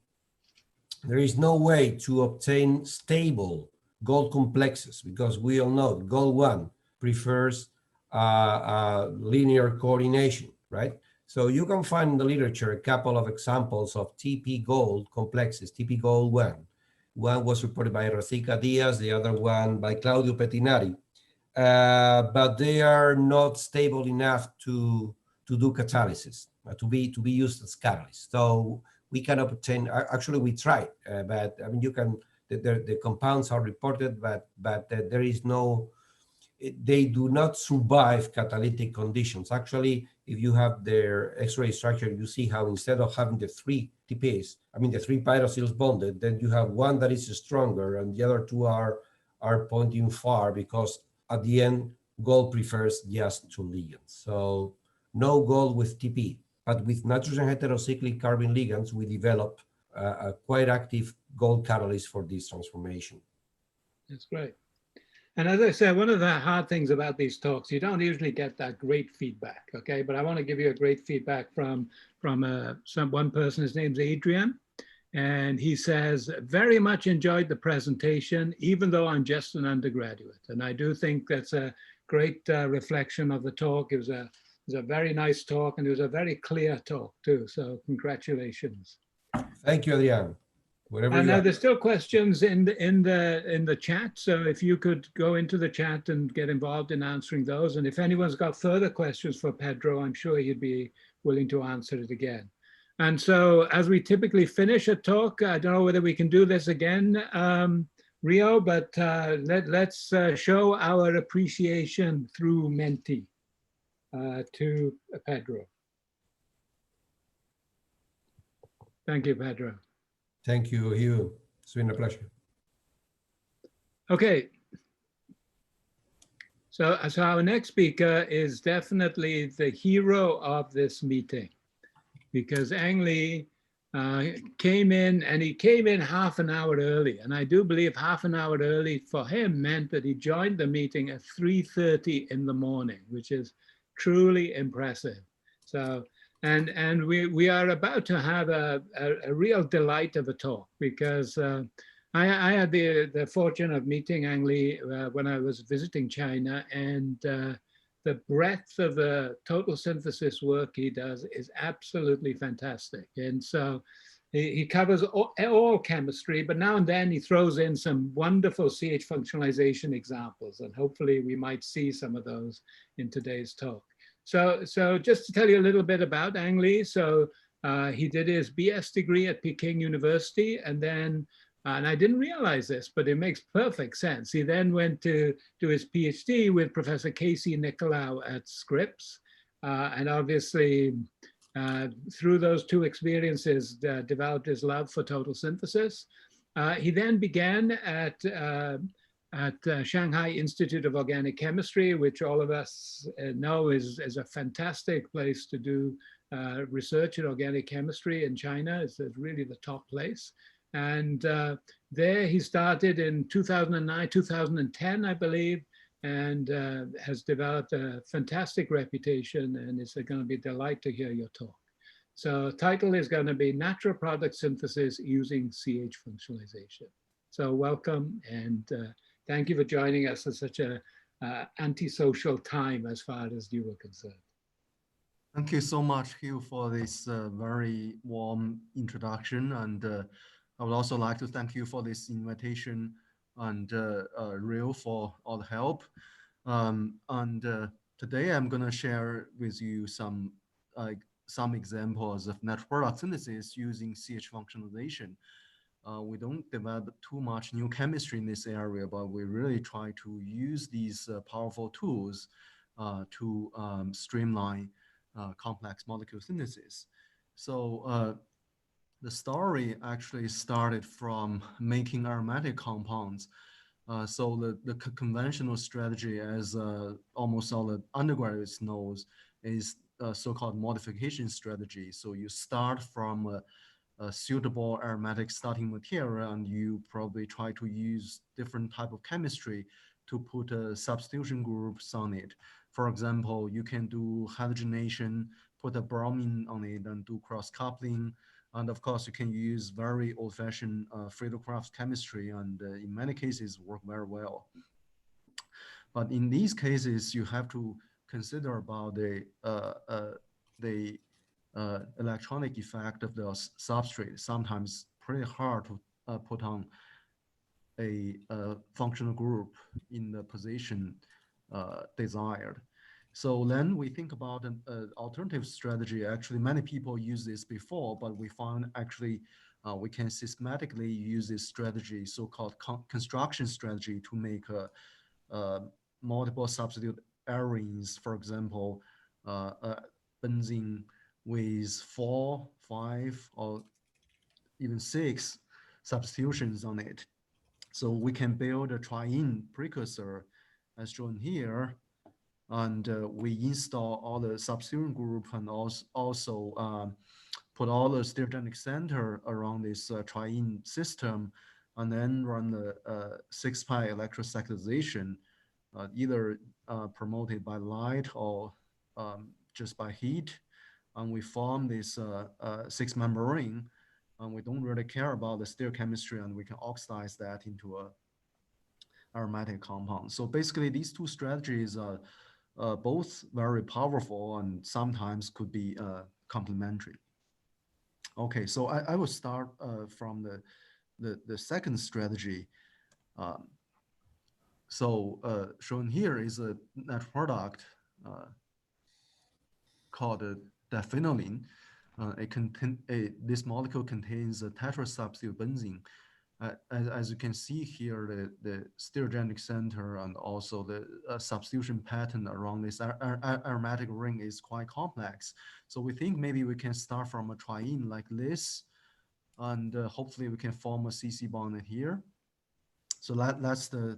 there is no way to obtain stable gold complexes, because we all know gold 1 prefers linear coordination, right? So you can find in the literature a couple of examples of TP gold complexes, TP gold 1. One was reported by Rosica Diaz, the other one by Claudio Pettinari. But they are not stable enough to do catalysis, to be used as catalyst. So we cannot obtain, actually we tried, but you can, the compounds are reported, but there is no, they do not survive catalytic conditions. Actually, if you have their X-ray structure, you see how instead of having the 3 TPs, the 3 pyrosyls bonded, then you have one that is stronger and the other 2 are pointing far, because at the end, gold prefers just 2 ligands. So no gold with TP, but with nitrogen heterocyclic carbon ligands, we develop a quite active gold catalyst for this transformation. That's great. And as I said, one of the hard things about these talks, you don't usually get that great feedback, okay? But I want to give you a great feedback from one person. His name's Adrian, and he says, very much enjoyed the presentation, even though I'm just an undergraduate. And I do think that's a great reflection of the talk. It was a very nice talk, and it was a very clear talk too. So congratulations. Thank you, Adrian. And now there's still questions in the chat. So if you could go into the chat and get involved in answering those. And if anyone's got further questions for Pedro, I'm sure he'd be willing to answer it again. And so as we typically finish a talk, I don't know whether we can do this again, Rio, but let's show our appreciation through Menti to Pedro. Thank you, Pedro. Thank you, Hugh. It's been a pleasure. Okay. So our next speaker is definitely the hero of this meeting, because Ang Lee came in, and he came in half an hour early. And I do believe half an hour early for him meant that he joined the meeting at 3:30 in the morning, which is truly impressive. So, and we are about to have a real delight of a talk, because I had the fortune of meeting Ang Lee when I was visiting China, and the breadth of the total synthesis work he does is absolutely fantastic. And so he covers all chemistry, but now and then he throws in some wonderful CH functionalization examples, and hopefully we might see some of those in today's talk. So just to tell you a little bit about Ang Lee. So he did his BS degree at Peking University, and then and I didn't realize this, but it makes perfect sense. He then went to do his PhD with Professor Casey Nicolau at Scripps. And obviously, through those two experiences, developed his love for total synthesis. He then began at Shanghai Institute of Organic Chemistry, which all of us know is a fantastic place to do research in organic chemistry in China. It's really the top place. And there he started in 2009, 2010, I believe, and has developed a fantastic reputation, and it's going to be a delight to hear your talk. So title is going to be Natural Product Synthesis Using CH Functionalization. So welcome, and thank you for joining us at such a antisocial time as far as you were concerned. Thank you so much, Hugh, for this very warm introduction. And I would also like to thank you for this invitation, and Rio for all the help. Today I'm going to share with you some examples of natural product synthesis using CH functionalization. We don't develop too much new chemistry in this area, but we really try to use these powerful tools to streamline complex molecule synthesis. So the story actually started from making aromatic compounds. So the conventional strategy, as almost all the undergraduates knows, is a so-called modification strategy. So you start from a suitable aromatic starting material, and you probably try to use different type of chemistry to put substitution groups on it. For example, you can do halogenation, put a bromine on it, and do cross-coupling. And of course, you can use very old-fashioned Friedel-Crafts chemistry, and in many cases work very well. But in these cases, you have to consider about the electronic effect of the substrate. Sometimes pretty hard to put on a functional group in the position desired. So then we think about an alternative strategy. Actually, many people use this before, but we found actually we can systematically use this strategy, so-called construction strategy, to make multiple substitute arenes. For example, benzene with 4, 5, or even 6 substitutions on it. So we can build a triene precursor as shown here, and we install all the substituent group, and also put all the stereogenic center around this triene system, and then run the 6-pi electrocyclization, either promoted by light or just by heat. And we form this 6-member ring, and we don't really care about the stereochemistry, and we can oxidize that into a aromatic compound. So basically, these two strategies are both very powerful and sometimes could be complementary. Okay, so I will start from the second strategy. So shown here is a natural product called diphenylene. This molecule contains a tetrasubstitute benzene. As you can see here, the stereogenic center and also the substitution pattern around this aromatic ring is quite complex. So we think maybe we can start from a triene like this, and hopefully we can form a CC bond here. So that's the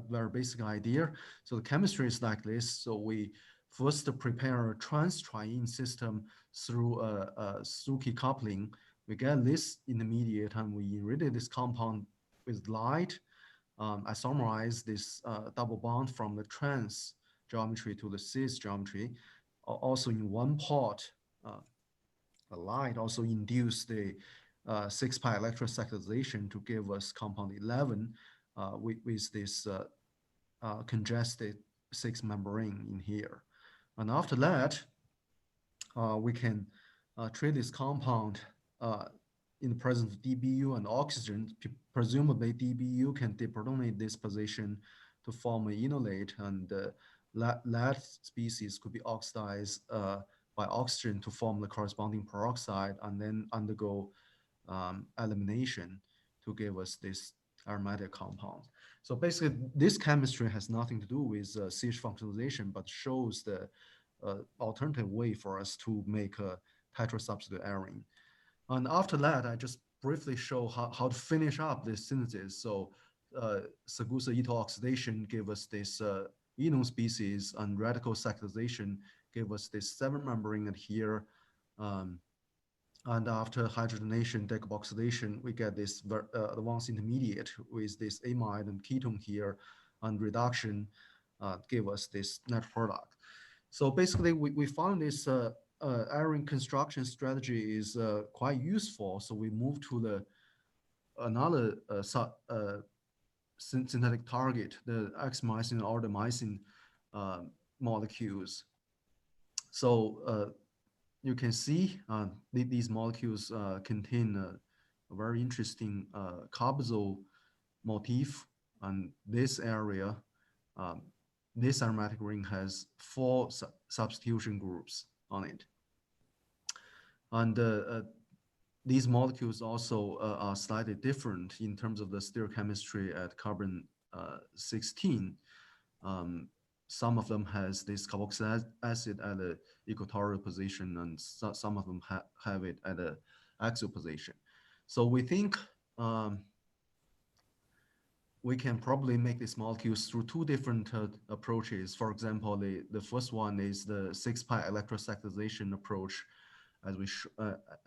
very basic idea. So the chemistry is like this. So we first prepare a trans-triene system through a Suzuki coupling. We get this intermediate and we enrich this compound with light. I summarize this double bond from the trans geometry to the cis geometry. Also in one part, the light also induce the 6-pi electrocyclization to give us compound 11 with this congested 6 membrane in here. And after that, we can treat this compound in the presence of DBU and oxygen. Presumably, DBU can deprotonate this position to form an enolate, and that species could be oxidized by oxygen to form the corresponding peroxide and then undergo elimination to give us this aromatic compound. So basically, this chemistry has nothing to do with CH functionalization, but shows the alternative way for us to make a tetrasubstitute arene. And after that, I just briefly show how to finish up this synthesis. So Sagusa Ito oxidation gave us this enone species, and radical cyclization gave us this 7 membrane adhere. And after hydrogenation, decarboxylation, we get this advanced intermediate with this amide and ketone here, and reduction gave us this net product. So basically, we found this arene construction strategy is quite useful. So we move to the another synthetic target, the X-myosin and aldamycin molecules. So you can see these molecules contain a very interesting carbazole motif, and this area, this aromatic ring has 4 substitution groups on it. And these molecules also are slightly different in terms of the stereochemistry at carbon 16. Some of them has this carboxylic acid at the equatorial position, and some of them have it at the axial position. So we think we can probably make these molecules through 2 different approaches. For example, the first one is the 6-pi electrocyclization approach,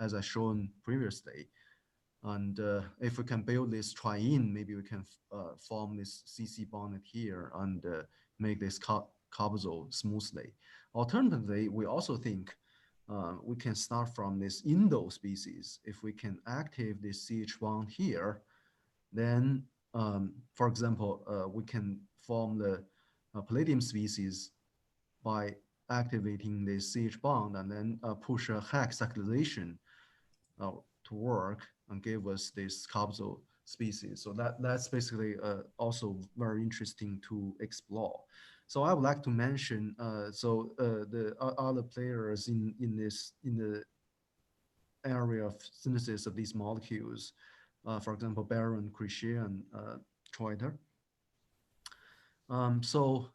as I shown previously. And if we can build this triene, maybe we can form this CC bond here and make this carbazole smoothly. Alternatively, we also think we can start from this indole species. If we can activate this CH bond here, then, for example, we can form the palladium species by activating the CH bond and then push a hex cyclization to work and give us this carbazole species. So that's basically also very interesting to explore. So I would like to mention, the other players in the area of synthesis of these molecules, for example, Baron, Crichet, and Troiter. So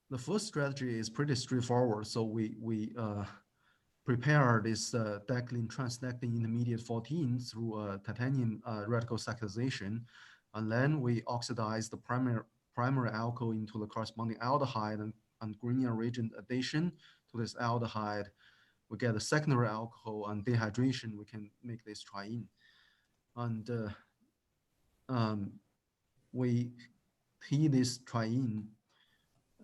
the first strategy is pretty straightforward. So we prepare this declene transdeclene intermediate 14 through titanium radical cyclization, and then we oxidize the primary alkyl into the corresponding aldehyde, and Grignard reagent addition to this aldehyde, we get a secondary alcohol, and dehydration, we can make this triene. And we heat this triene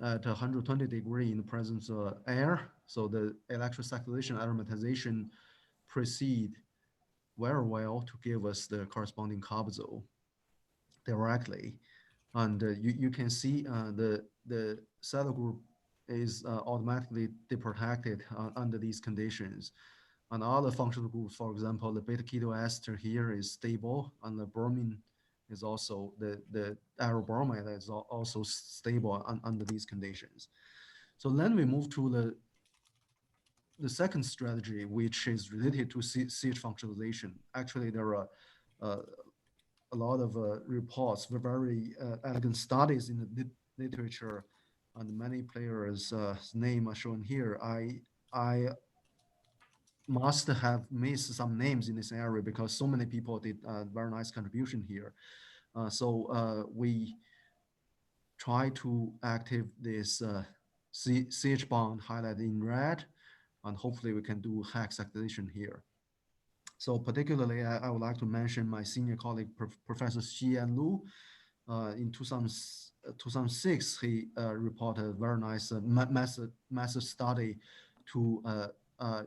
at 120 degrees in the presence of air. So the electrocirculation aromatization proceed very well to give us the corresponding carbazole directly. And you can see the cell group is automatically deprotected under these conditions. And other functional groups, for example, the beta ketoester here is stable, and the bromine is also, the arobromide is also stable under these conditions. So then we move to the second strategy, which is related to CH functionalization. Actually, there are a lot of reports, very elegant studies in the literature, and many players' name are shown here. I must have missed some names in this area because so many people did a very nice contribution here. We try to active this CH bond highlighted in red, and hopefully we can do hex activation here. So particularly, I would like to mention my senior colleague, Professor Xian Lu. In 2006, he reported a very nice method study to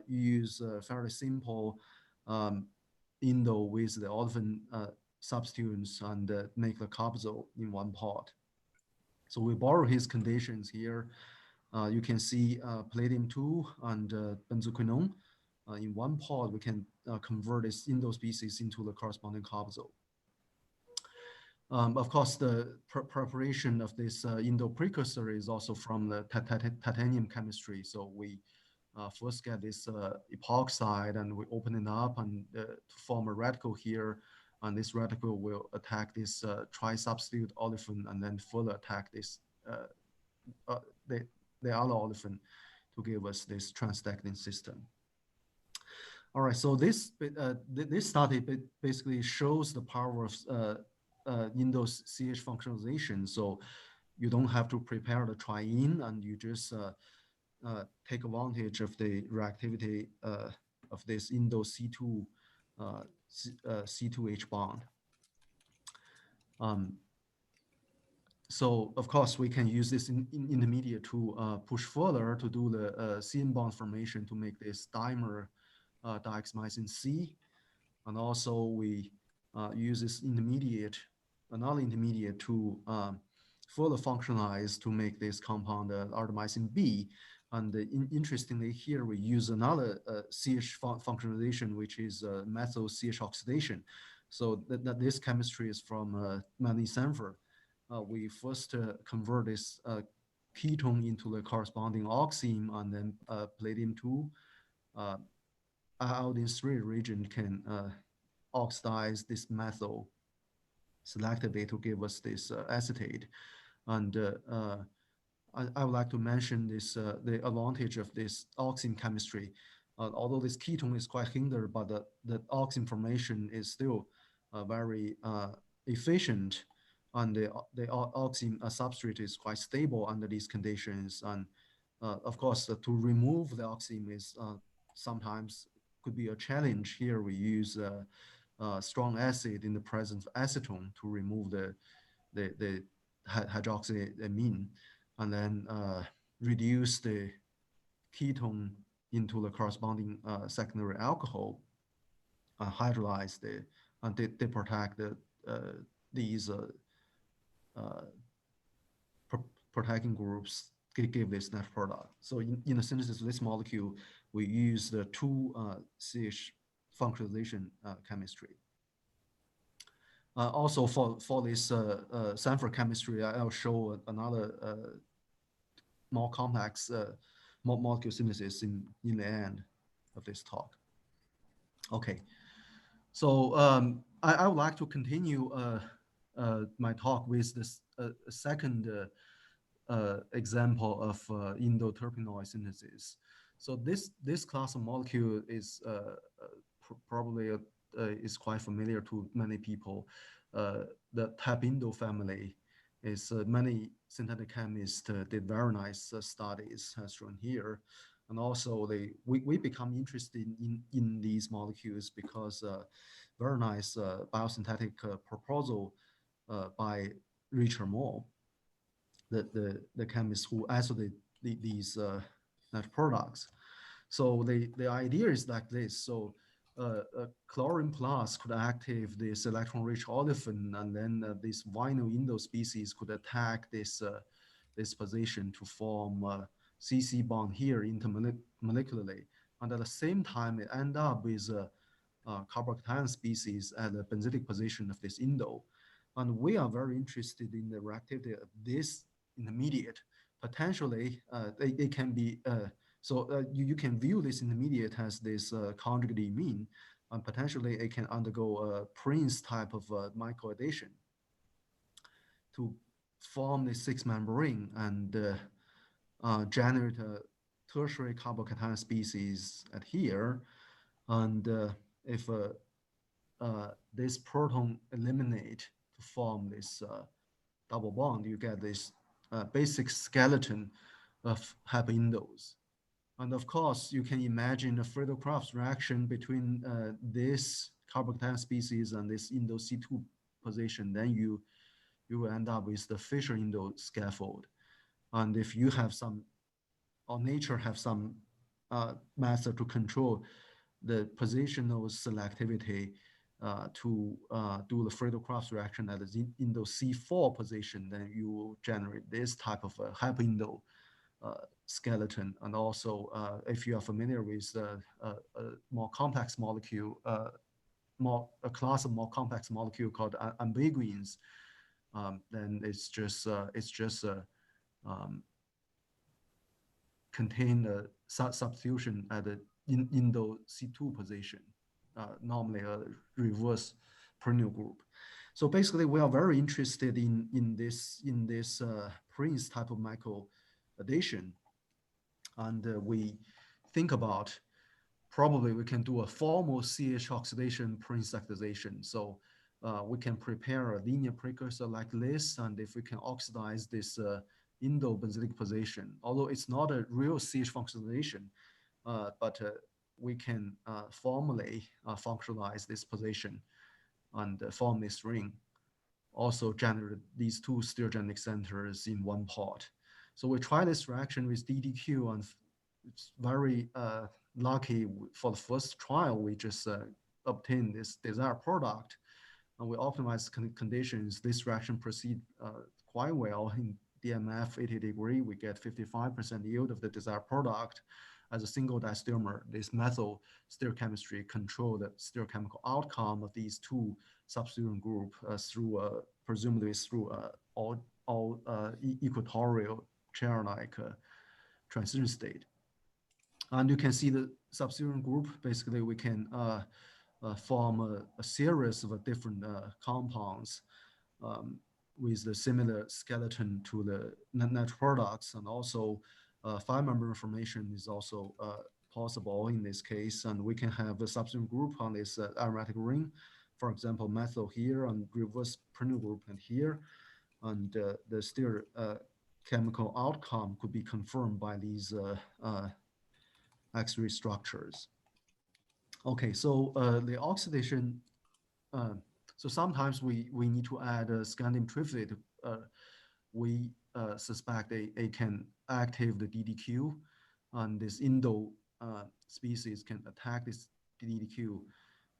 use fairly simple Indo with the olefin substituents and make the carbazole in one pot. So we borrow his conditions here. You can see palladium-2 and benzoquinone. In one pot, we can convert this Indo species into the corresponding carbazole. Of course, the preparation of this Indo precursor is also from the titanium chemistry. So we first get this epoxide and we open it up and to form a radical here. And this radical will attack this tri-substitute olefin and then further attack this the other olefin to give us this transdectin system. All right, so this study basically shows the power of Indo's CH functionalization. So you don't have to prepare the triene, and you just take advantage of the reactivity of this Indo C2 C2H bond. So of course we can use this intermediate to push further to do the CN bond formation to make this dimer dioxamycin C, and also we use this intermediate, another intermediate to further functionalize to make this compound artemisinin B. And interestingly, here we use another CH functionalization, which is methyl CH oxidation. So this chemistry is from Manny Sanford. We first convert this ketone into the corresponding oxime, and then palladium-2 iodine-3 region can oxidize this methyl selectively to give us this acetate. And I would like to mention this the advantage of this oxime chemistry. Although this ketone is quite hindered, but the oxime formation is still very efficient, and the oxime substrate is quite stable under these conditions. And of course, to remove the oxime is sometimes could be a challenge. Here we use strong acid in the presence of acetone to remove the hydroxyamine, and then reduce the ketone into the corresponding secondary alcohol, hydrolyze and they protect these protecting groups give this net product. So in the synthesis of this molecule, we use the two CH functionalization chemistry. Also for this Sanford chemistry, I'll show another more complex molecule synthesis in the end of this talk. Okay, so I would like to continue my talk with this second example of endoterpenoid synthesis. So this class of molecule is probably is quite familiar to many people. The Tabindo family is many synthetic chemists did very nice studies as shown here. And also we become interested in these molecules because very nice biosynthetic proposal by Richard Moore, the chemist who isolate these net products. So the idea is like this. So chlorine plus could active this electron-rich olefin, and then this vinyl Indo species could attack this this position to form CC bond here intermolecularly, and at the same time it end up with carbocation species at the benzylic position of this Indo, and we are very interested in the reactivity of this intermediate. Potentially, it can be. So you can view this intermediate as this conjugate imine, and potentially it can undergo a Prince type of microaddition to form the six-member ring and generate a tertiary carbocation species at here. And if this proton eliminate to form this double bond, you get this basic skeleton of happy indels. And of course, you can imagine a Friedel-Crafts reaction between this carbocation species and this indole C2 position. Then you will end up with the Fischer indole scaffold. And if you have some, or nature have some method to control the positional selectivity to do the Friedel-Crafts reaction at the indole C4 position, then you will generate this type of a happy indole skeleton. And also, if you are familiar with a more complex molecule, a class of more complex molecule called ambiguins, then it's just contain a substitution at the indole C2 position, normally a reverse perennial group. So basically, we are very interested in this Prince type of Michael addition, and we think about probably we can do a formal CH oxidation Prince activation. So we can prepare a linear precursor like this, and if we can oxidize this indole benzylic position, although it's not a real CH functionalization, but we can formally functionalize this position and form this ring. Also generate these two stereogenic centers in one pot. So we try this reaction with DDQ, and it's very lucky for the first trial, we just obtained this desired product, and we optimize conditions. This reaction proceed quite well. In DMF 80 degree, we get 55% yield of the desired product as a single diastereomer. This methyl stereochemistry control the stereochemical outcome of these two substituent group through presumably through all equatorial chair-like transition state. And you can see the substituent group. Basically, we can form a series of different compounds with the similar skeleton to the net products, and also 5-member formation is also possible in this case. And we can have a substituent group on this aromatic ring, for example, methyl here, and reverse perennial group and here, and the stere chemical outcome could be confirmed by these X-ray structures. Okay, so the oxidation, so sometimes we need to add a scandium trifid. We suspect it can activate the DDQ, and this indole species can attack this DDQ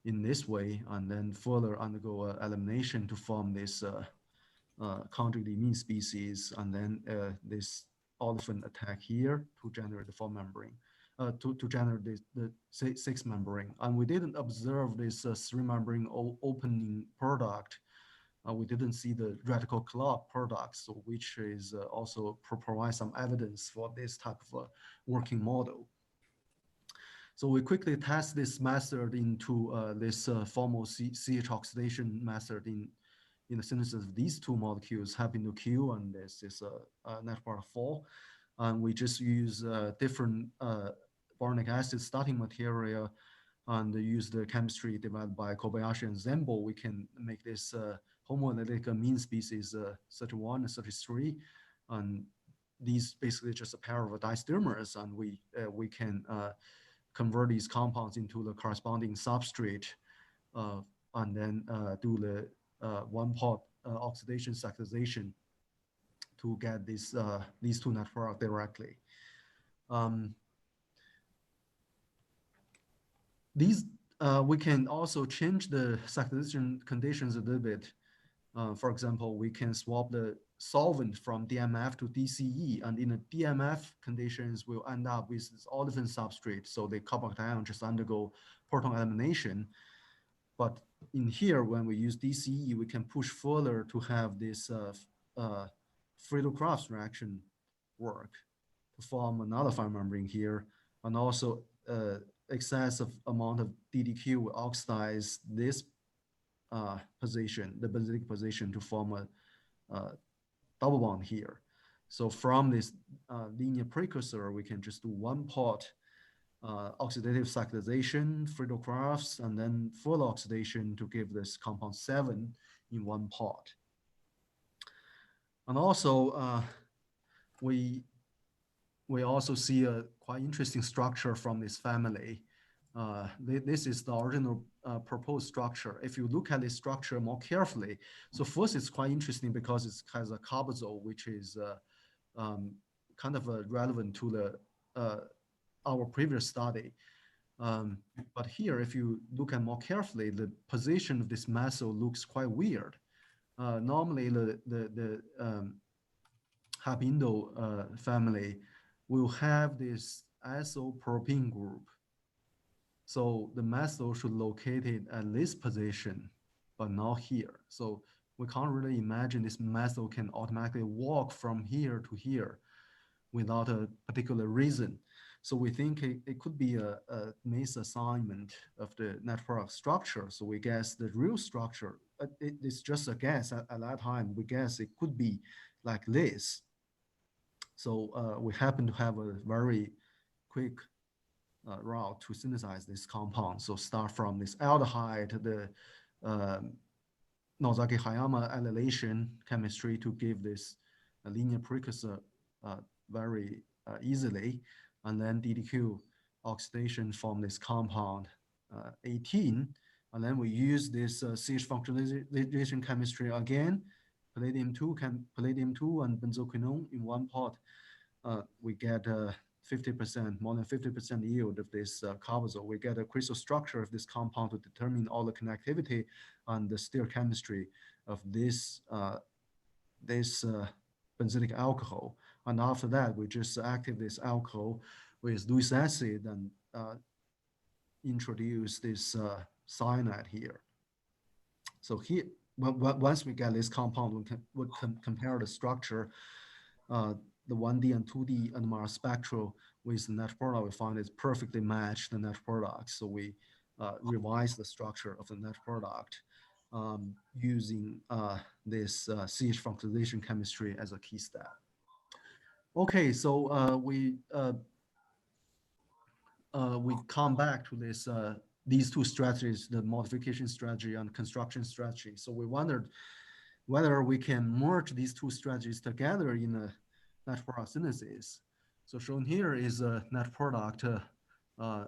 in this way, and then further undergo elimination to form this conjugate imine species, and then this olefin attack here to generate the 4-membrane. To generate the 6-membrane. And we didn't observe this 3-membrane opening product. We didn't see the radical clog products, so which is also provide some evidence for this type of working model. So we quickly test this method into this formal CH oxidation method in the synthesis of these two molecules, happen Q, and this is net product 4. And we just use different boronic acid starting material and use the chemistry developed by Kobayashi and Zembo. We can make this homoanalytic amine species 31 and 33. And these basically just a pair of diastereomers, and we can convert these compounds into the corresponding substrate and then do the one-pot oxidation sectorization to get these two net products directly. We can also change the sectorization conditions a little bit. For example, we can swap the solvent from DMF to DCE, and in the DMF conditions, we'll end up with this olefin substrate. So the carbonic ion just undergo proton elimination. But in here, when we use DCE, we can push further to have this Friedel-Crafts reaction work to form another 5-membrane here, and also excessive amount of DDQ will oxidize this position, the benzylic position, to form a double bond here. So from this linear precursor, we can just do one-pot oxidative cyclization, Friedel-Crafts, and then full oxidation to give this compound 7 in one pot. And also, we also see a quite interesting structure from this family. This is the original proposed structure. If you look at this structure more carefully, so first it's quite interesting because it has a carbazole, which is kind of relevant to the our previous study. But here, if you look at more carefully, the position of this methyl looks quite weird. Normally, the Habindo family will have this isopropene group. So the methyl should locate it at this position, but not here. So we can't really imagine this methyl can automatically walk from here to here without a particular reason. So we think it could be a misassignment of the net product structure. So we guess the real structure, it's just a guess at that time, we guess it could be like this. So we happen to have a very quick route to synthesize this compound. So start from this aldehyde, the Nozaki-Hayama allylation chemistry to give this linear precursor very easily, and then DDQ oxidation from this compound 18, and then we use this CH functionalization chemistry again, palladium-2 and benzoquinone in one pot. We get 50%, more than 50% yield of this carbazole. We get a crystal structure of this compound to determine all the connectivity and the stereochemistry of this benzylic alcohol. And after that, we just activate this alcohol with Lewis acid and introduce this cyanide here. So here, once we get this compound, we can compare the structure, the 1D and 2D NMR spectral with the net product. We find it's perfectly matched the net product. So we revise the structure of the net product using this CH functionalization chemistry as a key step. Okay, so we come back to this these two strategies, the modification strategy and construction strategy. So we wondered whether we can merge these two strategies together in a net product synthesis. So shown here is a net product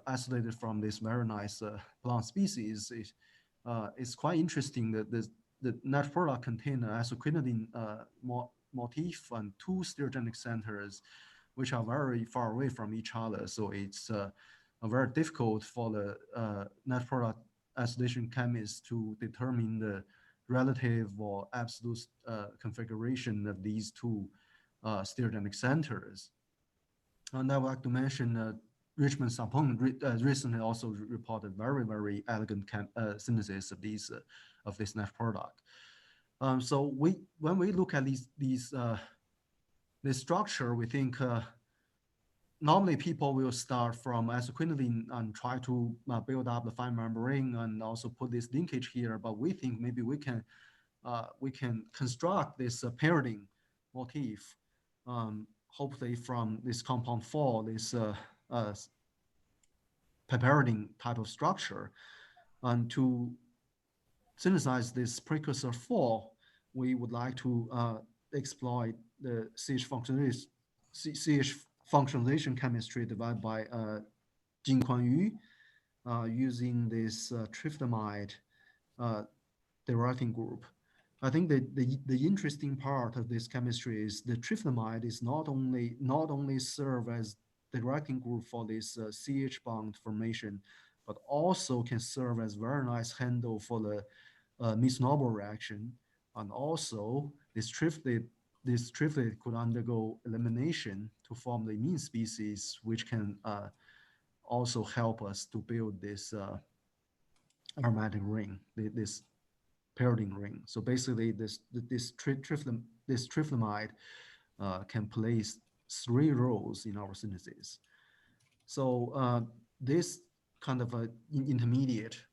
isolated from this very nice plant species. It's quite interesting that the net product contains an isoquinidine motif and two stereogenic centers, which are very far away from each other. So it's very difficult for the net product isolation chemist to determine the relative or absolute configuration of these two stereogenic centers. And I would like to mention Richmond Sapong recently also reported very elegant synthesis of this net product. So when we look at this structure, we think normally people will start from isoquinidine and try to build up the fine membrane and also put this linkage here. But we think maybe we can construct this pyridine motif, hopefully from this compound 4, this piperidine type of structure. And to synthesize this precursor 4, we would like to exploit the CH functionalization chemistry developed by Jinquan Yu using this triphthamide directing group. I think that the interesting part of this chemistry is the triphthamide is not only serve as the directing group for this CH bond formation, but also can serve as very nice handle for the Mies-Noble reaction. And also this triplet could undergo elimination to form the imine species, which can also help us to build this aromatic ring, this pyridine ring. So basically, this triphthamide can play 3 roles in our synthesis. So this kind of intermediate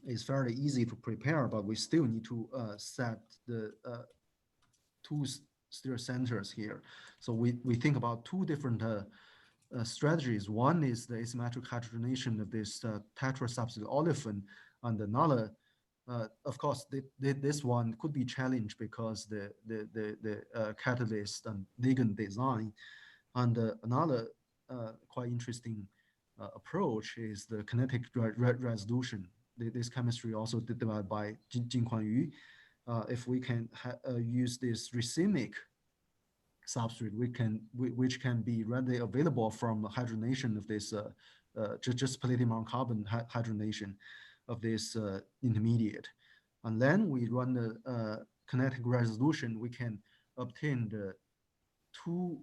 is fairly easy to prepare, but we still need to set the 2 stereocenters here. So we think about 2 different strategies. One is the asymmetric hydrogenation of this tetrasubstitute olefin, and another Of course, this one could be challenged because the catalyst and ligand design. And another quite interesting approach is the kinetic resolution. This chemistry also developed by Jinquan Yu. If we can use this racemic substrate, which can be readily available from hydrogenation of this just palladium iron carbon hydrogenation of this intermediate, and then we run the kinetic resolution. We can obtain the two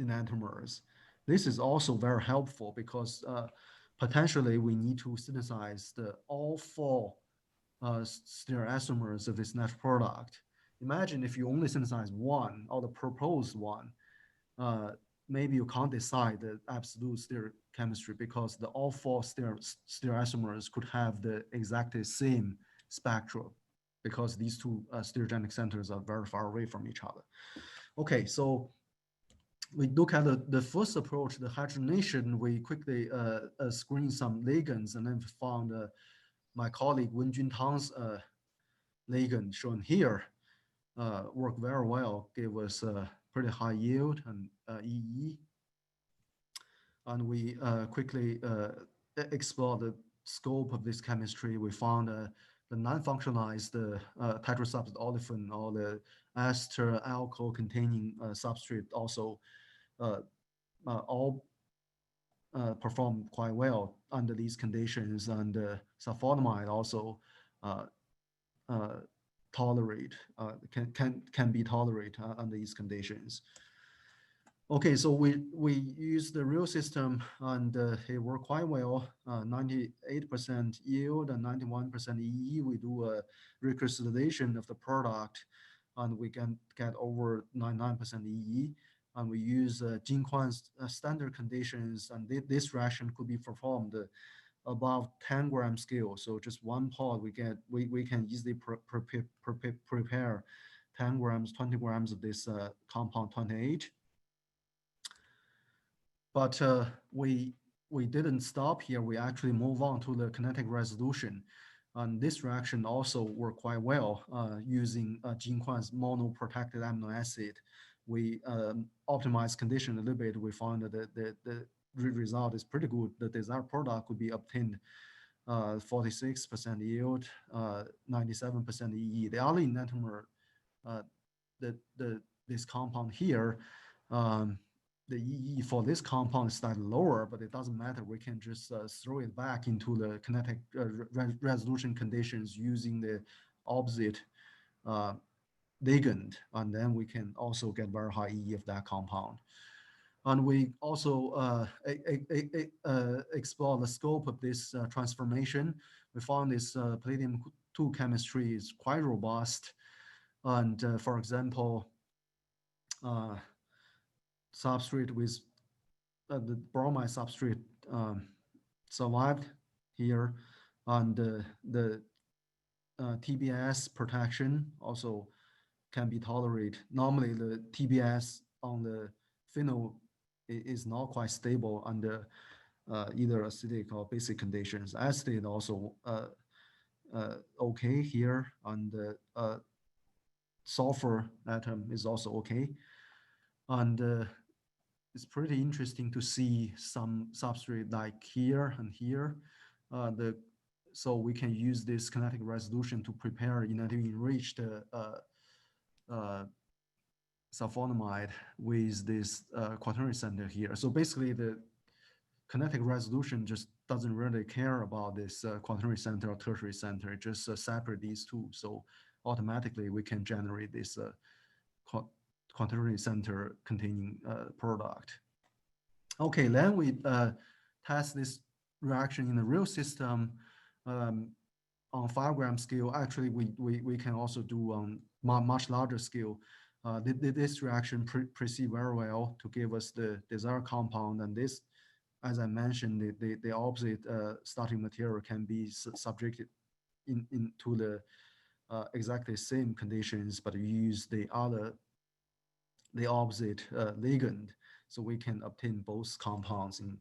enantiomers. This is also very helpful because potentially we need to synthesize all four stereoisomers of this net product. Imagine if you only synthesize one or the proposed one, maybe you can't decide the absolute stereochemistry because all four stereoisomers could have the exactly same spectrum because these two stereogenic centers are very far away from each other. Okay, so we look at the first approach, the hydrogenation. We quickly screened some ligands and then found my colleague Wenjun Tang's ligand shown here worked very well, gave us a pretty high yield and EE. And we quickly explored the scope of this chemistry. We found the non-functionalized tetrasubstrate olefin or the ester alcohol containing substrate also all perform quite well under these conditions, and sulfonamide also tolerate can be tolerated under these conditions. Okay, so we use the real system and it worked quite well. 98% yield and 91% EE. We do a recrystallization of the product, and we can get over 99% EE. And we use Jinquan's standard conditions, and this reaction could be performed above 10 gram scale. So just one pod, we can easily prepare 10 grams, 20 grams of this compound 28. But we didn't stop here. We actually move on to the kinetic resolution. And this reaction also worked quite well using Jinquan's monoprotected amino acid. We optimized condition a little bit. We found that the result is pretty good. The desired product could be obtained 46% yield, 97% EE. The other enantiomer, this compound here, the EE for this compound is slightly lower, but it doesn't matter. We can just throw it back into the kinetic resolution conditions using the opposite ligand, and then we can also get very high EE of that compound. And we also explore the scope of this transformation. We found this palladium-2 chemistry is quite robust. And for example, substrate with the bromide substrate survived here, and the TBS protection also can be tolerated. Normally, the TBS on the phenol is not quite stable under either acidic or basic conditions. Acid also okay here, and the sulfur atom is also okay. And it's pretty interesting to see some substrate like here and here. So we can use this kinetic resolution to prepare enriched sulfonamide with this quaternary center here. So basically the kinetic resolution just doesn't really care about this quaternary center or tertiary center. It just separate these two. So automatically we can generate this quaternary center containing product. Okay, then we test this reaction in the real system on 5 gram scale. Actually, we can also do on much larger scale. This reaction proceed very well to give us the desired compound, and this, as I mentioned, the opposite starting material can be subjected into the exactly same conditions, but use the opposite ligand, so we can obtain both compounds in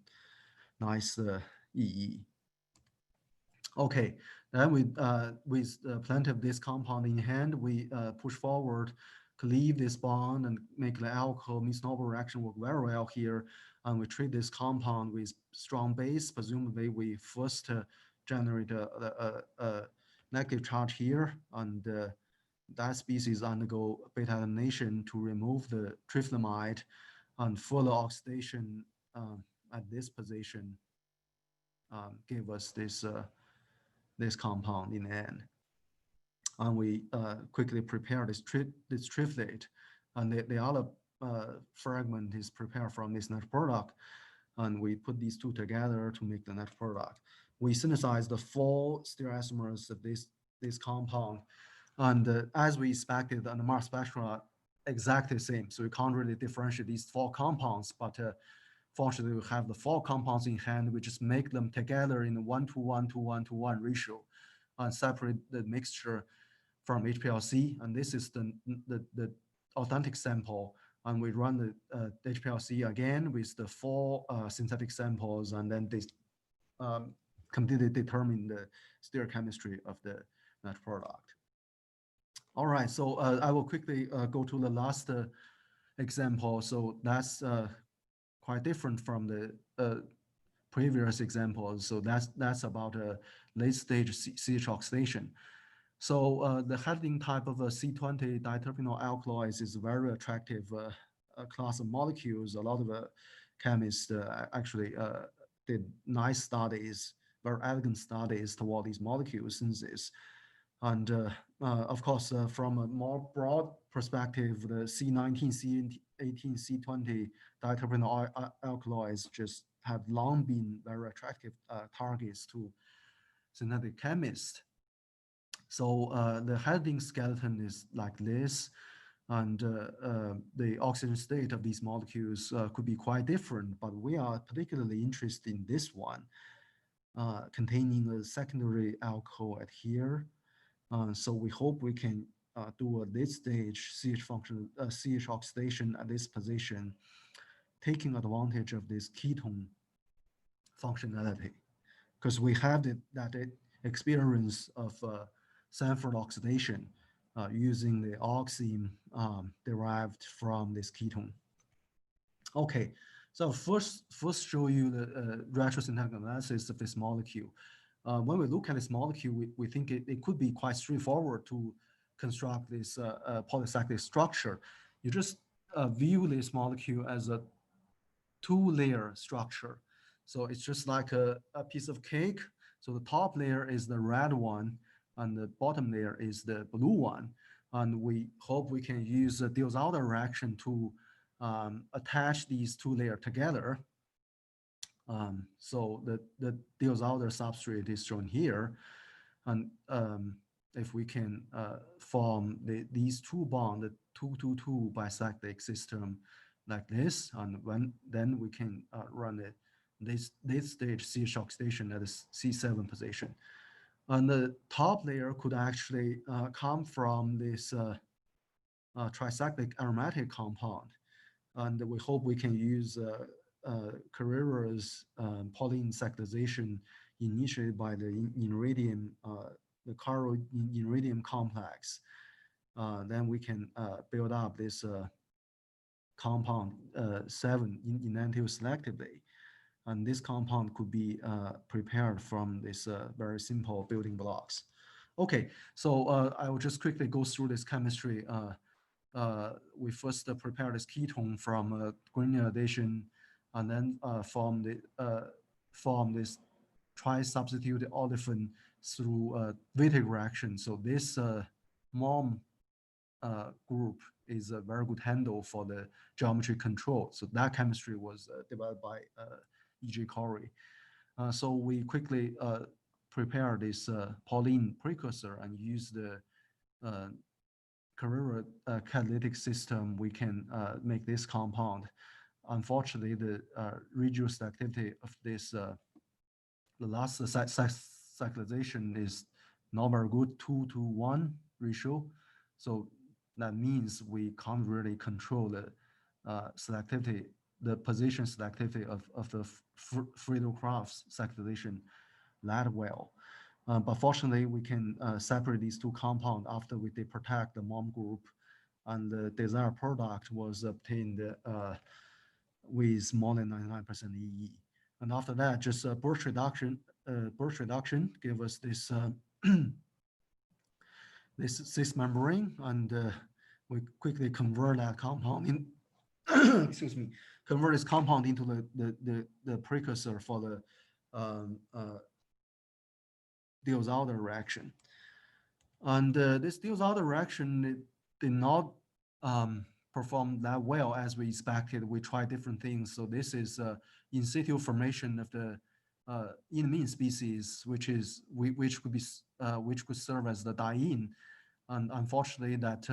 nice EE. Okay, then with plenty of this compound in hand, we push forward, cleave this bond and make the alkyl Miss-Noble reaction work very well here. And we treat this compound with strong base. Presumably, we first generate a negative charge here, and that species undergo beta elimination to remove the trifluoride, and further oxidation at this position give us this compound in the end. And we quickly prepare this triplet, and the other fragment is prepared from this net product, and we put these two together to make the net product. We synthesize the 4 stereoisomers of this compound, and as we expected, the mass spectra exactly the same. So we can't really differentiate these 4 compounds, but fortunately, we have the 4 compounds in hand. We just make them together in a 1:1:1:1 ratio and separate the mixture from HPLC. And this is the authentic sample. And we run the HPLC again with the 4 synthetic samples, and then they completely determine the stereochemistry of the net product. All right, so I will quickly go to the last example. So that's quite different from the previous examples. So that's about a late stage CH oxidation. So the heading type of a C20 diterpenoyl alkaloids is a very attractive class of molecules. A lot of chemists actually did nice studies, very elegant studies toward these molecule synthesis. And of course, from a more broad perspective, the C19, C18, C20 diterpenoyl alkaloids just have long been very attractive targets to synthetic chemists. So the heading skeleton is like this, and the oxygen state of these molecules could be quite different, but we are particularly interested in this one, containing a secondary alcohol at here. So we hope we can do a late stage CH oxidation at this position, taking advantage of this ketone functionality, because we have that experience of Sanford oxidation using the oxime derived from this ketone. Okay, so first show you the retrosynthetic analysis of this molecule. When we look at this molecule, we think it could be quite straightforward to construct this polycyclic structure. You just view this molecule as a 2-layer structure. So it's just like a piece of cake. So the top layer is the red one, and the bottom layer is the blue one. And we hope we can use the Diels-Alder reaction to attach these 2 layers together. So the Diels-Alder substrate is shown here. And if we can form these 2 bonds, the 2:2:2 bicyclic system like this, and then we can run this stage CH oxidation at a C7 position. And the top layer could actually come from this tricyclic aromatic compound. And we hope we can use Carrera's Pauline cyclization initiated by the iridium, the chiral iridium complex. Then we can build up this compound 7 enantiomer selectively. And this compound could be prepared from this very simple building blocks. Okay, so I will just quickly go through this chemistry. We first prepare this ketone from guanine addition, and then form this tri-substituted olefin through Wittig reaction. So this MOM group is a very good handle for the geometry control. So that chemistry was developed by E.J. Corey. So we quickly prepare this Pauline precursor and use the Carrera catalytic system. We can make this compound. Unfortunately, the reduced activity of this, the last cyclization is not very good, 2:1 ratio. So that means we can't really control the selectivity, the position selectivity of the Friedel-Crafts cyclization that well. But fortunately, we can separate these two compounds after we protect the mom group, and the desired product was obtained with more than 99% EE. And after that, just burst reduction gave us this this cis membrane, and we quickly convert that compound in. Excuse me, convert this compound into the precursor for the Diels-Alder reaction. And this Diels-Alder reaction did not perform that well as we expected. We tried different things. So this is in situ formation of the in-mean species, which could serve as the die-in. And unfortunately, that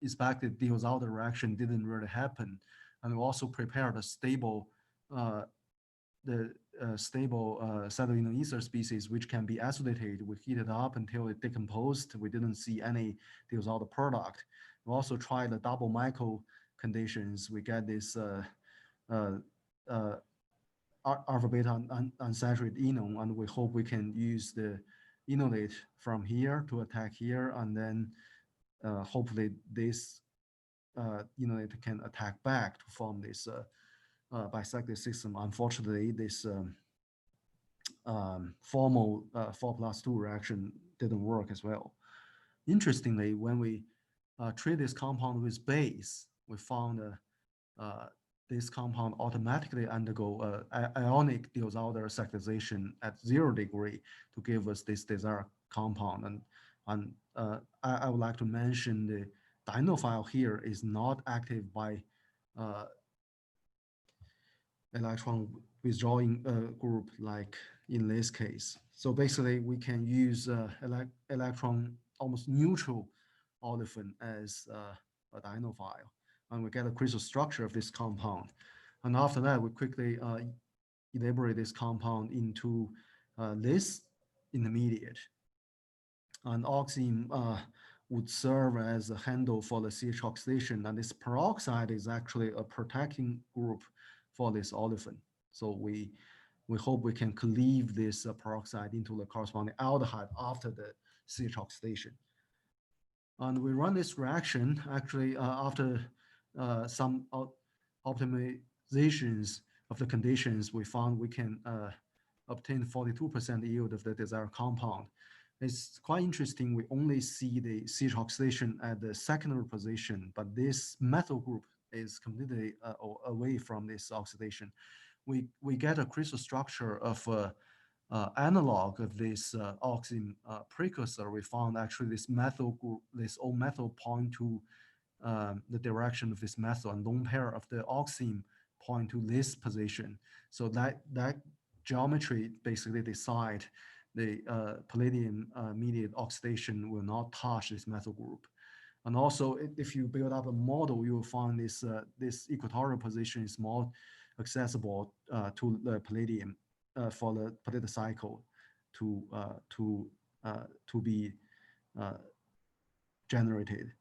expected Diels-Alder reaction didn't really happen. And we also prepared a stable cytosine ether species, which can be isolated. We heat it up until it decomposed. We didn't see any Diels-Alder product. We also tried the double Michael conditions. We get this alpha beta unsaturated enone, and we hope we can use the enolate from here to attack here, and then hopefully this enolate can attack back to form this bicyclic system. Unfortunately, this formal 4+2 reaction didn't work as well. Interestingly, when we treat this compound with base, we found this compound automatically undergo ionic Diels-Alder cyclization at 0 degree to give us this desired compound. And I would like to mention the dienophile here is not active by electron withdrawing group like in this case. So basically we can use electron almost neutral olefin as a dienophile, and we get a crystal structure of this compound. And after that, we quickly elaborate this compound into this intermediate. And oxime would serve as a handle for the CH oxidation, and this peroxide is actually a protecting group for this olefin. So we hope we can cleave this peroxide into the corresponding aldehyde after the CH oxidation. And we run this reaction actually after some optimizations of the conditions. We found we can obtain 42% yield of the desired compound. It's quite interesting. We only see the CH oxidation at the secondary position, but this methyl group is completely away from this oxidation. We get a crystal structure of analog of this oxime precursor. We found actually this methyl group, this O methyl point to the direction of this methyl, and lone pair of the oxime point to this position. So that geometry basically decide the palladium mediated oxidation will not touch this methyl group. And also, if you build up a model, you will find this this equatorial position is more accessible to the palladium for the palladium cycle to be generated.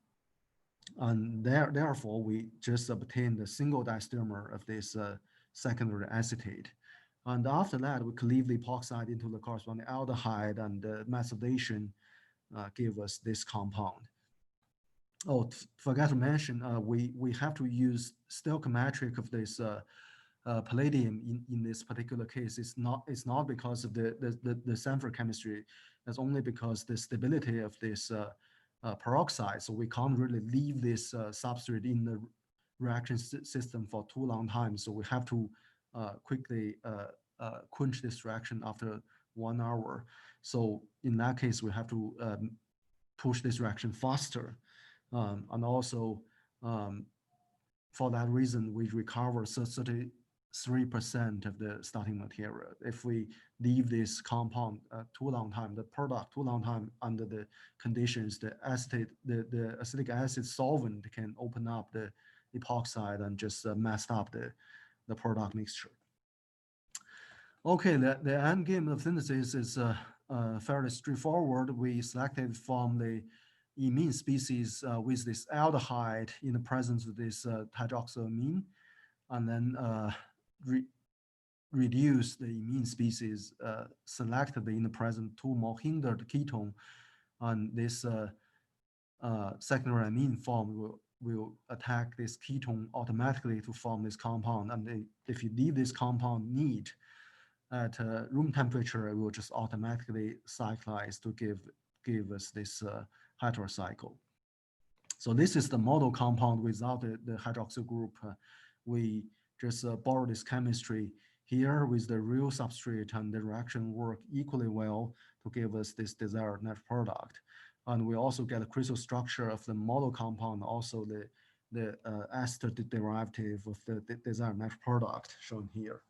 And therefore, we just obtained a single diastereomer of this secondary acetate. And after that, we cleave the epoxide into the corresponding aldehyde, and the methylation gave us this compound. Oh, forgot to mention, we have to use stoichiometric of this palladium in this particular case. It's not because of the Sanford chemistry. It's only because the stability of this peroxide. So we can't really leave this substrate in the reaction system for too long time. So we have to quickly quench this reaction after 1 hour. So in that case, we have to push this reaction faster. And also, for that reason, we recover 33% of the starting material. If we leave this compound too long time, the product too long time under the conditions, the acetic acid solvent can open up the epoxide and just mess up the product mixture. Okay, the end game of synthesis is fairly straightforward. We selected from the imine species with this aldehyde in the presence of this hydroxylamine, and then reduce the imine species selectively in the present two more hindered ketone, and this secondary amine form will attack this ketone automatically to form this compound. And if you leave this compound neat at room temperature, it will just automatically cyclize to give us this heterocycle. So this is the model compound without the hydroxyl group. We just borrow this chemistry here with the real substrate, and the reaction work equally well to give us this desired net product. And we also get a crystal structure of the model compound, also the ester derivative of the desired net product shown here.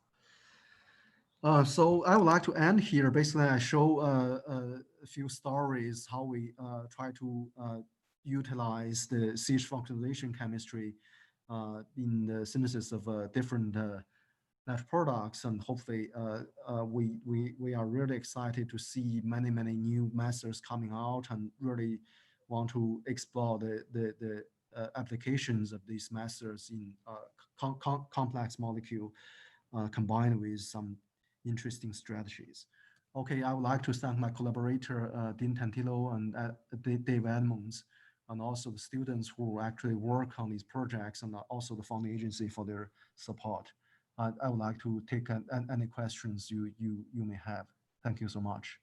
So I would like to end here. Basically, I show a few stories how we try to utilize the CH functionalization chemistry in the synthesis of different net products, and hopefully we are really excited to see many new methods coming out, and really want to explore the applications of these methods in complex molecule combined with some interesting strategies. Okay, I would like to thank my collaborator, Dean Tantillo and Dave Edmonds, and also the students who actually work on these projects, and also the funding agency for their support. I would like to take any questions you may have. Thank you so much.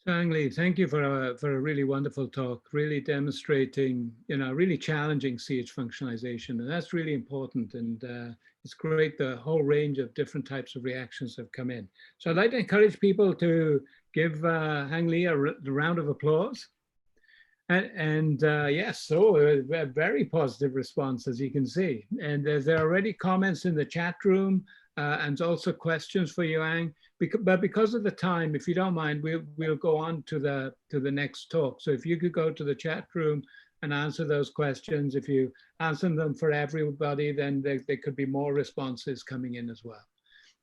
So Ang Lee, thank you for a really wonderful talk, really demonstrating, really challenging CH functionalization. And that's really important. And it's great, the whole range of different types of reactions have come in. So I'd like to encourage people to give Ang Lee a round of applause. And yes, so a very positive response, as you can see. And there are already comments in the chat room and also questions for you, Ang. But because of the time, if you don't mind, we'll go on to the next talk. So if you could go to the chat room and answer those questions, if you answer them for everybody, then there could be more responses coming in as well.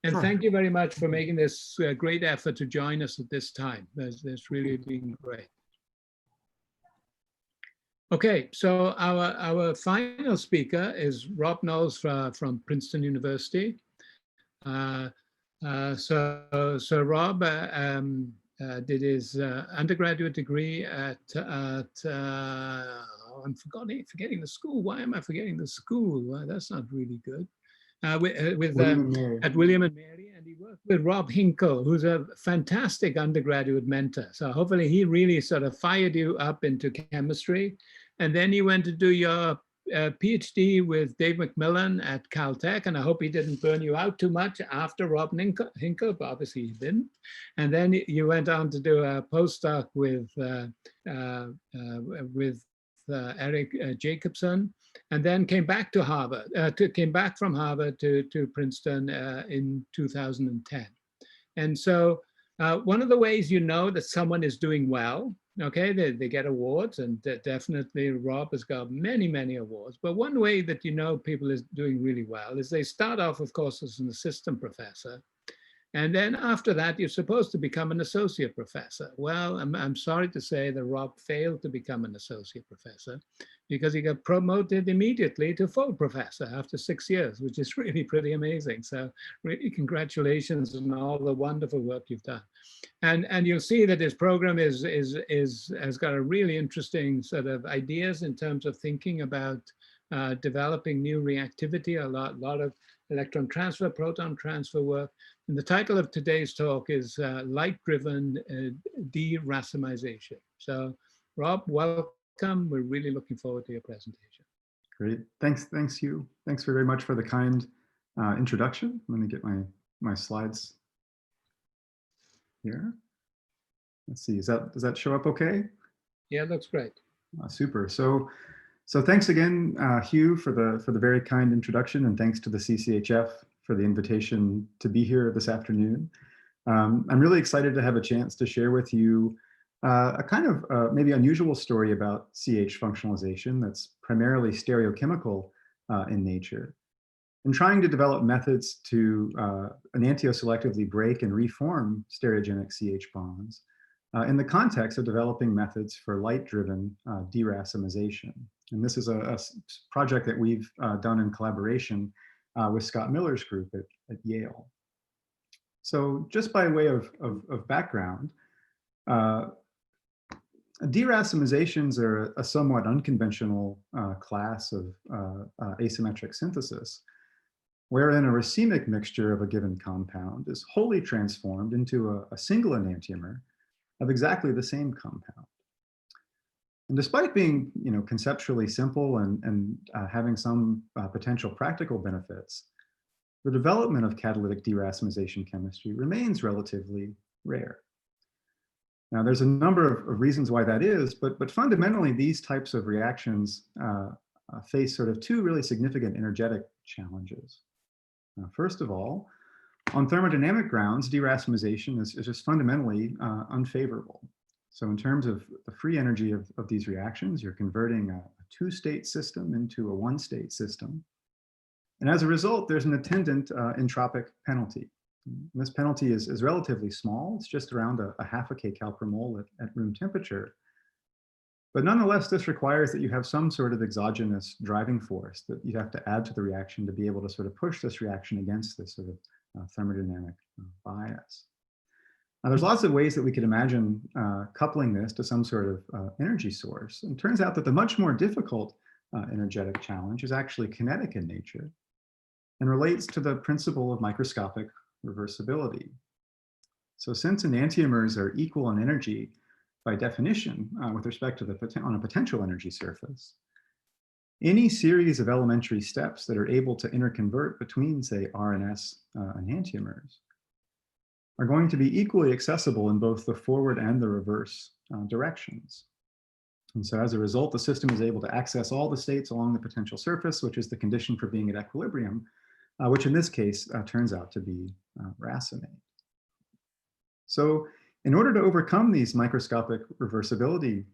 And Sure. Thank you very much for making this great effort to join us at this time. That's really been great. Okay, so our final speaker is Rob Knowles from Princeton University. So Rob did his undergraduate degree at I'm forgetting the school. Why am I forgetting the school? Well, that's not really good. At William and Mary, and he worked with Rob Hinkle, who's a fantastic undergraduate mentor. So hopefully he really sort of fired you up into chemistry. And then you went to do your PhD with Dave McMillan at Caltech, and I hope he didn't burn you out too much after Rob Hinkle, but obviously he didn't. And then you went on to do a postdoc with Eric Jacobson, and then came back to Harvard, came back from Harvard to Princeton in 2010. And so one of the ways you know that someone is doing well, okay, they get awards, and definitely Rob has got many awards, but one way that you know people is doing really well is they start off, of course, as an assistant professor. And then after that, you're supposed to become an associate professor. Well, I'm sorry to say that Rob failed to become an associate professor because he got promoted immediately to full professor after 6 years, which is really pretty amazing. So really congratulations on all the wonderful work you've done. And you'll see that his program has got a really interesting sort of ideas in terms of thinking about developing new reactivity, a lot of electron transfer, proton transfer work. And the title of today's talk is Light-Driven Deracemization. So Rob, welcome. We're really looking forward to your presentation. Great, thanks Hugh. Thanks very much for the kind introduction. Let me get my slides here. Let's see, does that show up okay? Yeah, looks great. Super. So thanks again, Hugh, for the very kind introduction, and thanks to the CCHF for the invitation to be here this afternoon. I'm really excited to have a chance to share with you a kind of maybe unusual story about CH functionalization that's primarily stereochemical in nature, and trying to develop methods to enantioselectively break and reform stereogenic CH bonds in the context of developing methods for light-driven deracemization. And this is a project that we've done in collaboration with Scott Miller's group at Yale. So just by way of background, deracemizations are a somewhat unconventional class of asymmetric synthesis, wherein a racemic mixture of a given compound is wholly transformed into a single enantiomer of exactly the same compound. And despite being, conceptually simple and having some potential practical benefits, the development of catalytic deracemization chemistry remains relatively rare. Now, there's a number of reasons why that is, but fundamentally, these types of reactions face sort of two really significant energetic challenges. First of all, on thermodynamic grounds, deracemization is just fundamentally unfavorable. So in terms of the free energy of these reactions, you're converting a two-state system into a one-state system. And as a result, there's an attendant entropic penalty. And this penalty is relatively small. It's just around a half a kcal per mole at room temperature. But nonetheless, this requires that you have some sort of exogenous driving force that you have to add to the reaction to be able to sort of push this reaction against this sort of thermodynamic bias. Now, there's lots of ways that we could imagine coupling this to some sort of energy source. And it turns out that the much more difficult energetic challenge is actually kinetic in nature and relates to the principle of microscopic reversibility. So since enantiomers are equal in energy by definition with respect to on a potential energy surface, any series of elementary steps that are able to interconvert between, say, R and S enantiomers are going to be equally accessible in both the forward and the reverse directions. And so as a result, the system is able to access all the states along the potential surface, which is the condition for being at equilibrium, which in this case turns out to be racemate. So in order to overcome these microscopic reversibility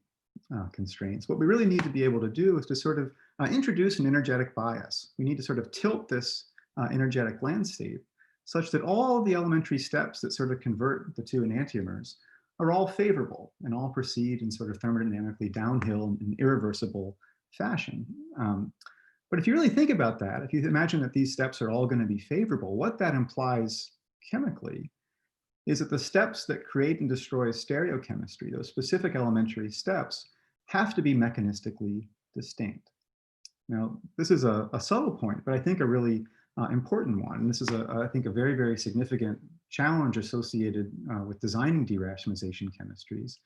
constraints, what we really need to be able to do is to sort of introduce an energetic bias. We need to sort of tilt this energetic landscape such that all of the elementary steps that sort of convert the two enantiomers are all favorable and all proceed in sort of thermodynamically downhill in irreversible fashion. But if you really think about that, if you imagine that these steps are all going to be favorable, what that implies chemically is that the steps that create and destroy stereochemistry, those specific elementary steps, have to be mechanistically distinct. Now, this is a subtle point, but I think a really important one. And this is, I think, a very, very significant challenge associated with designing deracemization chemistries,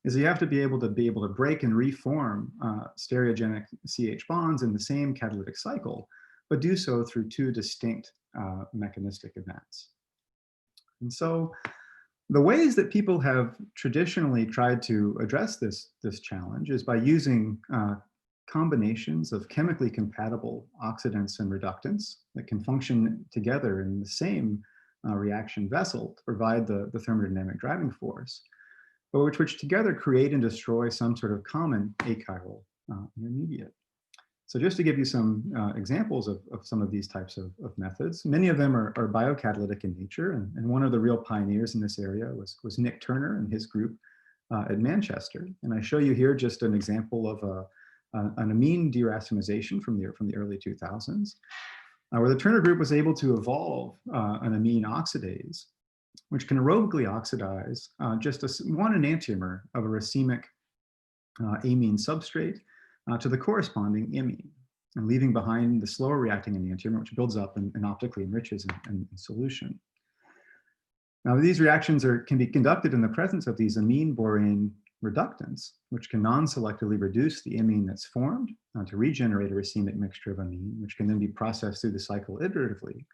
is you have to be able to break and reform stereogenic CH bonds in the same catalytic cycle, but do so through two distinct mechanistic events. And so the ways that people have traditionally tried to address this challenge is by using combinations of chemically compatible oxidants and reductants that can function together in the same reaction vessel to provide the thermodynamic driving force, but which together create and destroy some sort of common achiral intermediate. So just to give you some examples of some of these types of methods, many of them are biocatalytic in nature, and one of the real pioneers in this area was Nick Turner and his group at Manchester. And I show you here just an example of an amine deracemization from the early 2000s, where the Turner group was able to evolve an amine oxidase, which can aerobically oxidize just one enantiomer of a racemic amine substrate to the corresponding imine, and leaving behind the slower reacting enantiomer, which builds up and optically enriches in solution. Now, these reactions can be conducted in the presence of these amine-borane reductants, which can non-selectively reduce the imine that's formed to regenerate a racemic mixture of amine, which can then be processed through the cycle iteratively.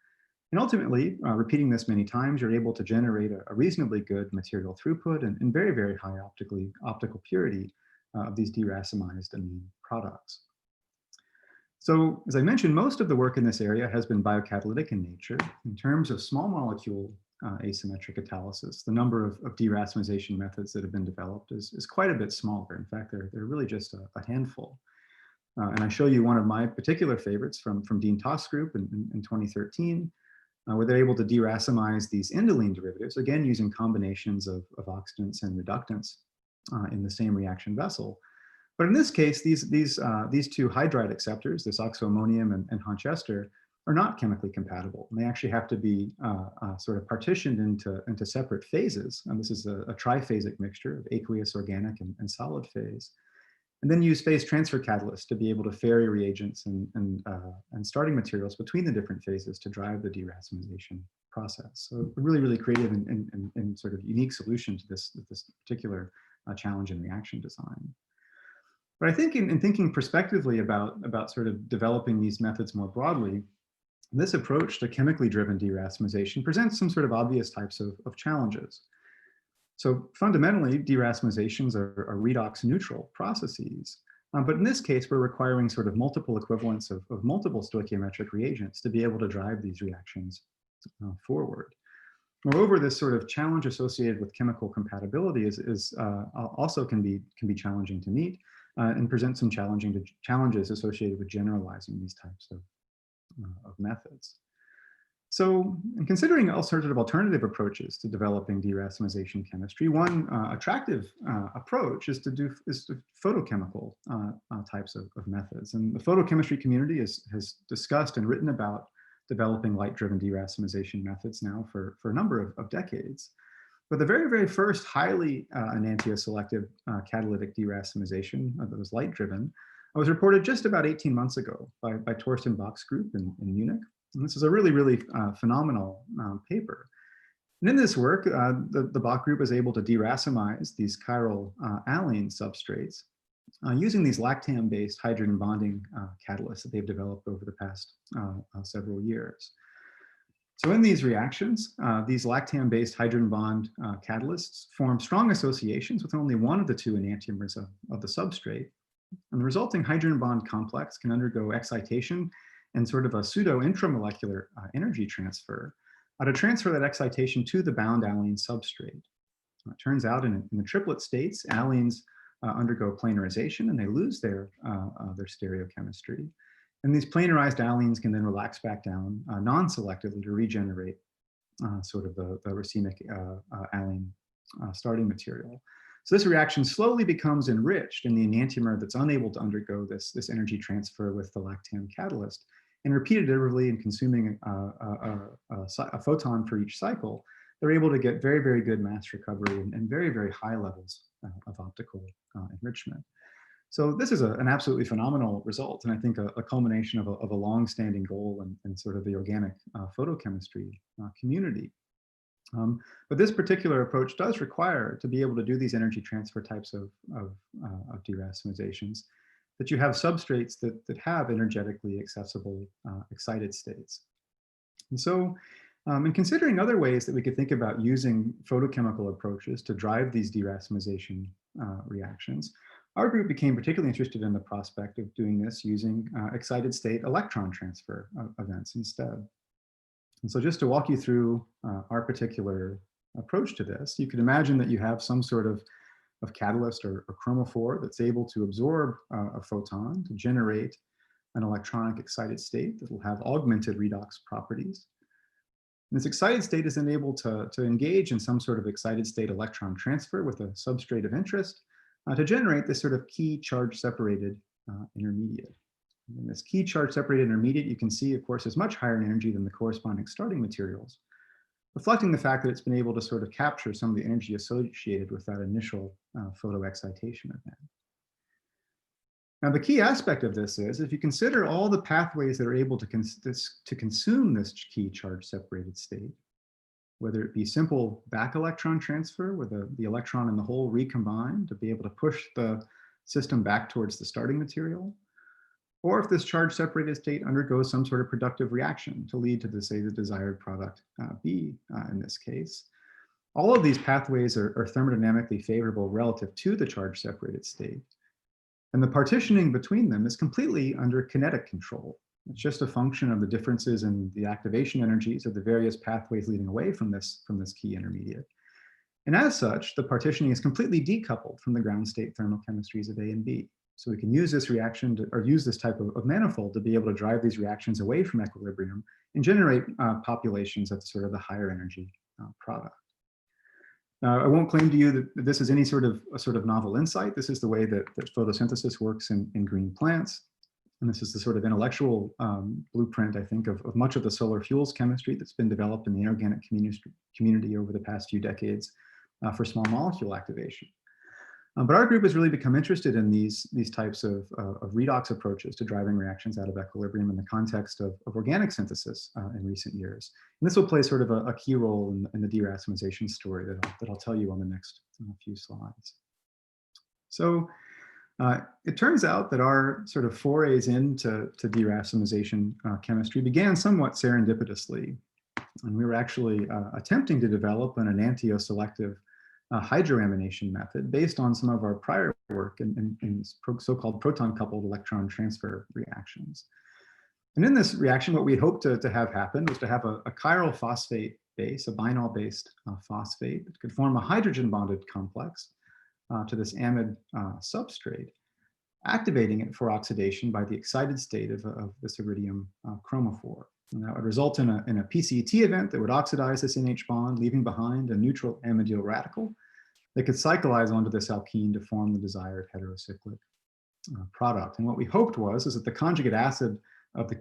And ultimately, repeating this many times, you're able to generate a reasonably good material throughput and very, very high optical purity of these deracemized amine products. So, as I mentioned, most of the work in this area has been biocatalytic in nature. In terms of small molecule asymmetric catalysis, the number of deracemization methods that have been developed is quite a bit smaller. In fact, they're really just a handful. And I show you one of my particular favorites from Dean Toss' group in 2013, where they're able to deracemize these indolene derivatives, again, using combinations of oxidants and reductants in the same reaction vessel. But in this case, these two hydride acceptors, this oxoammonium and Honchester, are not chemically compatible. And they actually have to be sort of partitioned into separate phases. And this is a triphasic mixture of aqueous, organic, and solid phase. And then use phase transfer catalysts to be able to ferry reagents and starting materials between the different phases to drive the deracemization process. So a really, really creative and sort of unique solution to this particular challenge in reaction design. But I think in thinking prospectively about sort of developing these methods more broadly, this approach to chemically driven deracemization presents some sort of obvious types of challenges. So fundamentally, deracemizations are redox neutral processes. But in this case, we're requiring sort of multiple equivalents of multiple stoichiometric reagents to be able to drive these reactions forward. Moreover, this sort of challenge associated with chemical compatibility also can be challenging to meet and present some challenges associated with generalizing these types of methods. So, in considering alternative approaches to developing deracemization chemistry, one attractive approach is to photochemical types of methods. And the photochemistry community has discussed and written about developing light-driven deracemization methods now for a number of decades. But the very, very first highly enantioselective catalytic deracemization that was light-driven was reported just about 18 months ago by Torsten Bach's group in Munich. And this is a really, really phenomenal paper. And in this work, the Bach group was able to deracemize these chiral alene substrates using these lactam-based hydrogen bonding catalysts that they've developed over the past several years. So in these reactions, these lactam-based hydrogen bond catalysts form strong associations with only one of the two enantiomers of the substrate. And the resulting hydrogen bond complex can undergo excitation and sort of a pseudo-intramolecular energy transfer to transfer that excitation to the bound alene substrate. It turns out in the triplet states, alenes undergo planarization and they lose their stereochemistry. And these planarized alenes can then relax back down non-selectively to regenerate sort of the racemic alene starting material. So this reaction slowly becomes enriched in the enantiomer that's unable to undergo this energy transfer with the lactam catalyst. And repetitively and consuming a photon for each cycle, they're able to get very, very good mass recovery and very, very high levels of optical enrichment. So this is an absolutely phenomenal result, and I think a culmination of a long-standing goal in sort of the organic photochemistry community. But this particular approach does require, to be able to do these energy transfer types of deracemizations, that you have substrates that have energetically accessible excited states. And so in considering other ways that we could think about using photochemical approaches to drive these deracemization reactions, our group became particularly interested in the prospect of doing this using excited state electron transfer events instead. And so just to walk you through our particular approach to this, you could imagine that you have some sort of catalyst or chromophore that's able to absorb a photon to generate an electronic excited state that will have augmented redox properties. And this excited state is then able to engage in some sort of excited state electron transfer with a substrate of interest to generate this sort of key charge separated intermediate. And this key charge separated intermediate, you can see, of course, is much higher in energy than the corresponding starting materials, reflecting the fact that it's been able to sort of capture some of the energy associated with that initial photoexcitation event. Now, the key aspect of this is, if you consider all the pathways that are able to consume this key charge separated state, whether it be simple back electron transfer, where the electron and the hole recombine to be able to push the system back towards the starting material, or if this charge separated state undergoes some sort of productive reaction to lead to, say, the desired product B in this case. All of these pathways are thermodynamically favorable relative to the charge separated state. And the partitioning between them is completely under kinetic control. It's just a function of the differences in the activation energies of the various pathways leading away from this key intermediate. And as such, the partitioning is completely decoupled from the ground state thermochemistries of A and B. So we can use this reaction or use this type of manifold to be able to drive these reactions away from equilibrium and generate populations of sort of the higher energy product. Now, I won't claim to you that this is any sort of novel insight. This is the way that photosynthesis works in green plants. And this is the sort of intellectual blueprint, I think, of much of the solar fuels chemistry that's been developed in the inorganic community over the past few decades for small molecule activation. But our group has really become interested in these types of redox approaches to driving reactions out of equilibrium in the context of organic synthesis in recent years. And this will play sort of a key role in the deracemization story that I'll tell you on the next few slides. So it turns out that our sort of forays into deracemization chemistry began somewhat serendipitously. And we were actually attempting to develop an enantioselective hydroamination method based on some of our prior work in so-called proton-coupled electron transfer reactions. And in this reaction, what we hoped to have happen was to have a chiral phosphate base, a binol-based phosphate that could form a hydrogen-bonded complex to this amide substrate, activating it for oxidation by the excited state of this iridium chromophore. And that would result in a PCT event that would oxidize this NH bond, leaving behind a neutral amidyl radical that could cyclize onto this alkene to form the desired heterocyclic product. And what we hoped is that the conjugate acid of the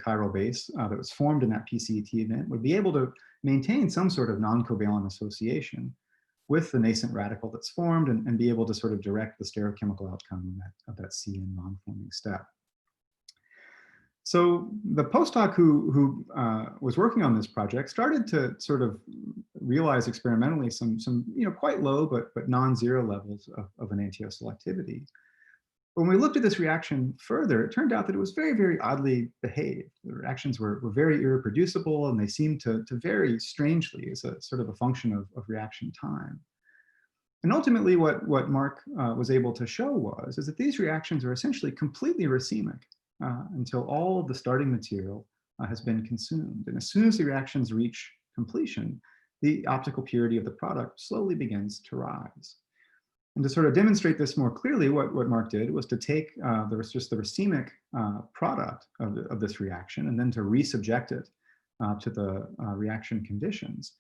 chiral base that was formed in that PCT event would be able to maintain some sort of non-covalent association with the nascent radical that's formed and be able to sort of direct the stereochemical outcome of that CN non-forming step. So the postdoc who was working on this project started to sort of realize experimentally some quite low but non-zero levels of enantioselectivity. When we looked at this reaction further, it turned out that it was very, very oddly behaved. The reactions were very irreproducible, and they seemed to vary strangely as a sort of a function of reaction time. And ultimately, what Mark was able to show is that these reactions are essentially completely racemic until all of the starting material has been consumed. And as soon as the reactions reach completion, the optical purity of the product slowly begins to rise. And to sort of demonstrate this more clearly, what Mark did was to take the racemic product of this reaction and then to resubject it to the reaction conditions.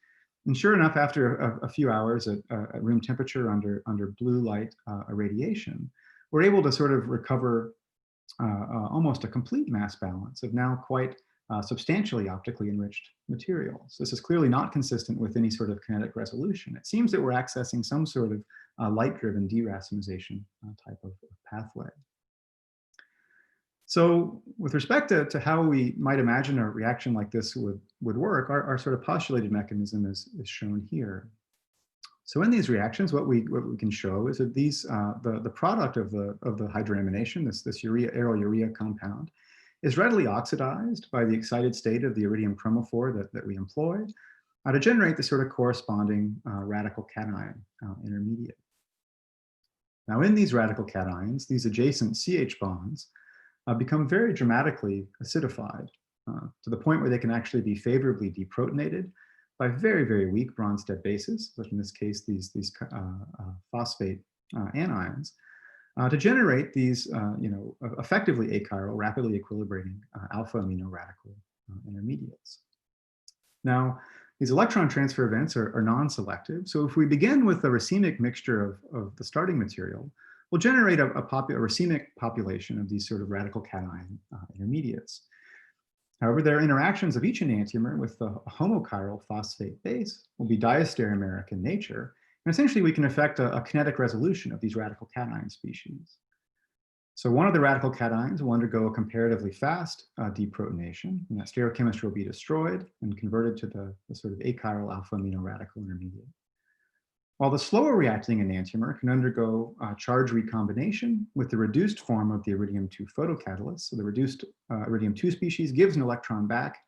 And sure enough, after a few hours at room temperature under blue light irradiation, we're able to sort of recover almost a complete mass balance of now quite substantially optically enriched materials. This is clearly not consistent with any sort of kinetic resolution. It seems that we're accessing some sort of light-driven deracemization type of pathway. So with respect to how we might imagine a reaction like this would work, our sort of postulated mechanism is shown here. So in these reactions, what we can show is that these the product of the hydroamination, this aryl urea compound, is readily oxidized by the excited state of the iridium chromophore that we employ to generate the sort of corresponding radical cation intermediate. Now in these radical cations, these adjacent CH bonds become very dramatically acidified to the point where they can actually be favorably deprotonated by very, very weak Bronsted bases, which in this case, these phosphate anions, to generate these, effectively achiral, rapidly equilibrating alpha amino radical intermediates. Now, these electron transfer events are non-selective. So if we begin with a racemic mixture of the starting material, we'll generate a racemic population of these sort of radical cation intermediates. However, their interactions of each enantiomer with the homochiral phosphate base will be diastereomeric in nature. And essentially, we can affect a kinetic resolution of these radical cation species. So one of the radical cations will undergo a comparatively fast deprotonation, and that stereochemistry will be destroyed and converted to the sort of achiral alpha amino radical intermediate. While the slower reacting enantiomer can undergo charge recombination with the reduced form of the iridium-2 photocatalyst. So the reduced iridium-2 species gives an electron back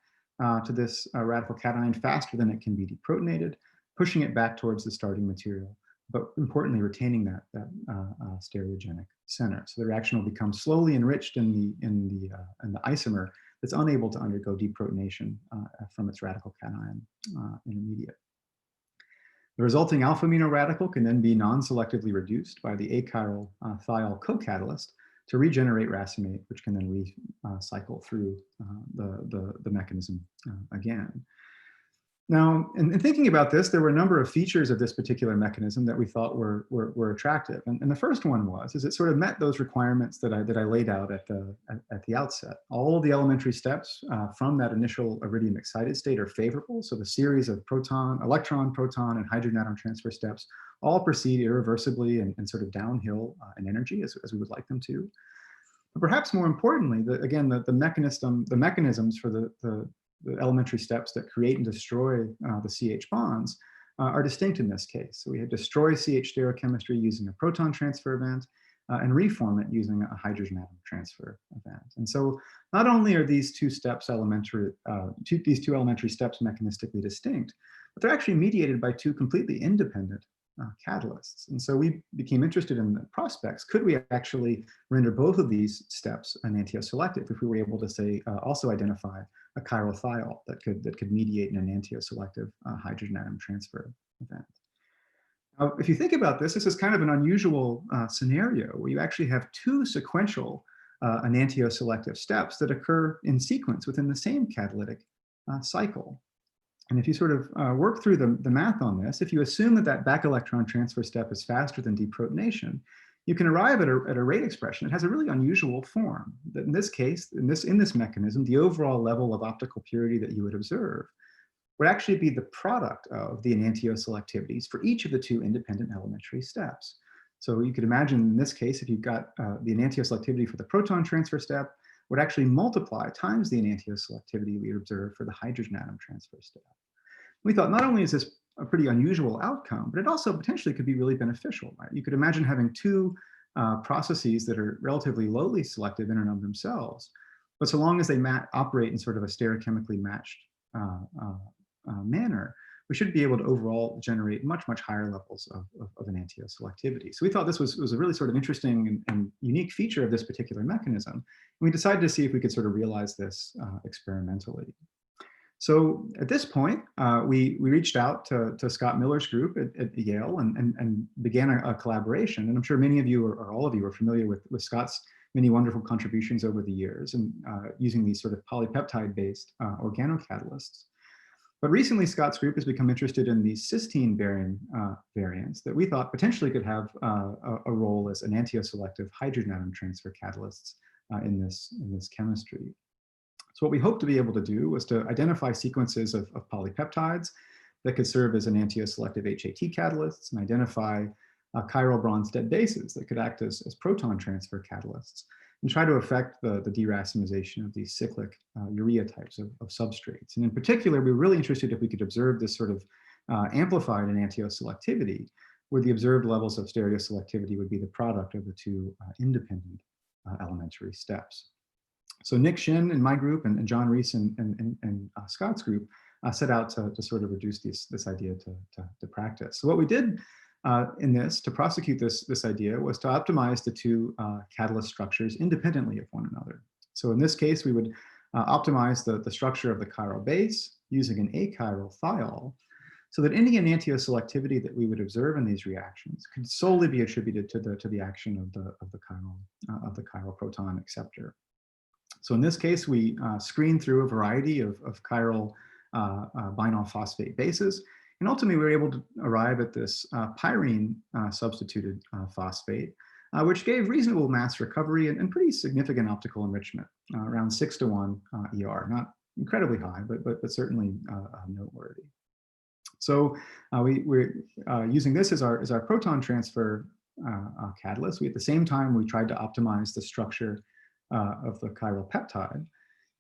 to this radical cation faster than it can be deprotonated, pushing it back towards the starting material, but importantly retaining that stereogenic center. So the reaction will become slowly enriched in the isomer that's unable to undergo deprotonation from its radical cation intermediate. The resulting alpha amino radical can then be non-selectively reduced by the achiral thiol co-catalyst to regenerate racemate, which can then recycle through the mechanism again. Now, in thinking about this, there were a number of features of this particular mechanism that we thought were attractive. And the first one is it sort of met those requirements that I laid out at the outset. All of the elementary steps from that initial iridium excited state are favorable. So the series of electron, proton, and hydrogen atom transfer steps all proceed irreversibly and sort of downhill in energy as we would like them to. But perhaps more importantly, the mechanisms for the elementary steps that create and destroy the CH bonds are distinct in this case. So we had destroy CH stereochemistry using a proton transfer event and reform it using a hydrogen atom transfer event. And so not only are these two elementary steps mechanistically distinct, but they're actually mediated by two completely independent catalysts. And so we became interested in the prospects. Could we actually render both of these steps enantioselective if we were able to say also identify a chiral thiol that could mediate an enantioselective hydrogen atom transfer event? Now, if you think about this, this is kind of an unusual scenario where you actually have two sequential enantioselective steps that occur in sequence within the same catalytic cycle. And if you sort of work through the math on this, if you assume that back electron transfer step is faster than deprotonation, you can arrive at a rate expression that has a really unusual form. That in this case, in this mechanism, the overall level of optical purity that you would observe would actually be the product of the enantioselectivities for each of the two independent elementary steps. So you could imagine in this case, if you've got the enantioselectivity for the proton transfer step, would actually multiply times the enantioselectivity we observe for the hydrogen atom transfer step. We thought not only is this a pretty unusual outcome, but it also potentially could be really beneficial, right? You could imagine having two processes that are relatively lowly selective in and of themselves, but so long as they operate in sort of a stereochemically matched manner, we should be able to overall generate much higher levels of enantioselectivity. So we thought this was a really sort of interesting and unique feature of this particular mechanism. And we decided to see if we could sort of realize this experimentally. So at this point, we reached out to Scott Miller's group at Yale and began a collaboration. And I'm sure many of you or all of you are familiar with Scott's many wonderful contributions over the years and using these sort of polypeptide-based organocatalysts. But recently, Scott's group has become interested in these cysteine-bearing variants that we thought potentially could have a role as enantioselective hydrogen atom transfer catalysts in this chemistry. So what we hope to be able to do was to identify sequences of polypeptides that could serve as enantioselective HAT catalysts and identify chiral bronze-dead bases that could act as proton transfer catalysts and try to affect the deracemization of these cyclic urea types of substrates. And in particular, we were really interested if we could observe this sort of amplified enantioselectivity, where the observed levels of stereoselectivity would be the product of the two independent elementary steps. So Nick Shin in my group and John Reese and Scott's group set out to sort of reduce this idea to practice. So what we did in this, to prosecute this idea, was to optimize the two catalyst structures independently of one another. So in this case, we would optimize the structure of the chiral base using an achiral thiol, so that any enantioselectivity that we would observe in these reactions could solely be attributed to the action of the chiral proton acceptor. So in this case, we screened through a variety of chiral binyl phosphate bases, and ultimately we were able to arrive at this pyrene substituted phosphate, which gave reasonable mass recovery and pretty significant optical enrichment, around 6:1 ER, not incredibly high, but certainly noteworthy. So we're using this as our proton transfer catalyst. We, at the same time, we tried to optimize the structure of the chiral peptide.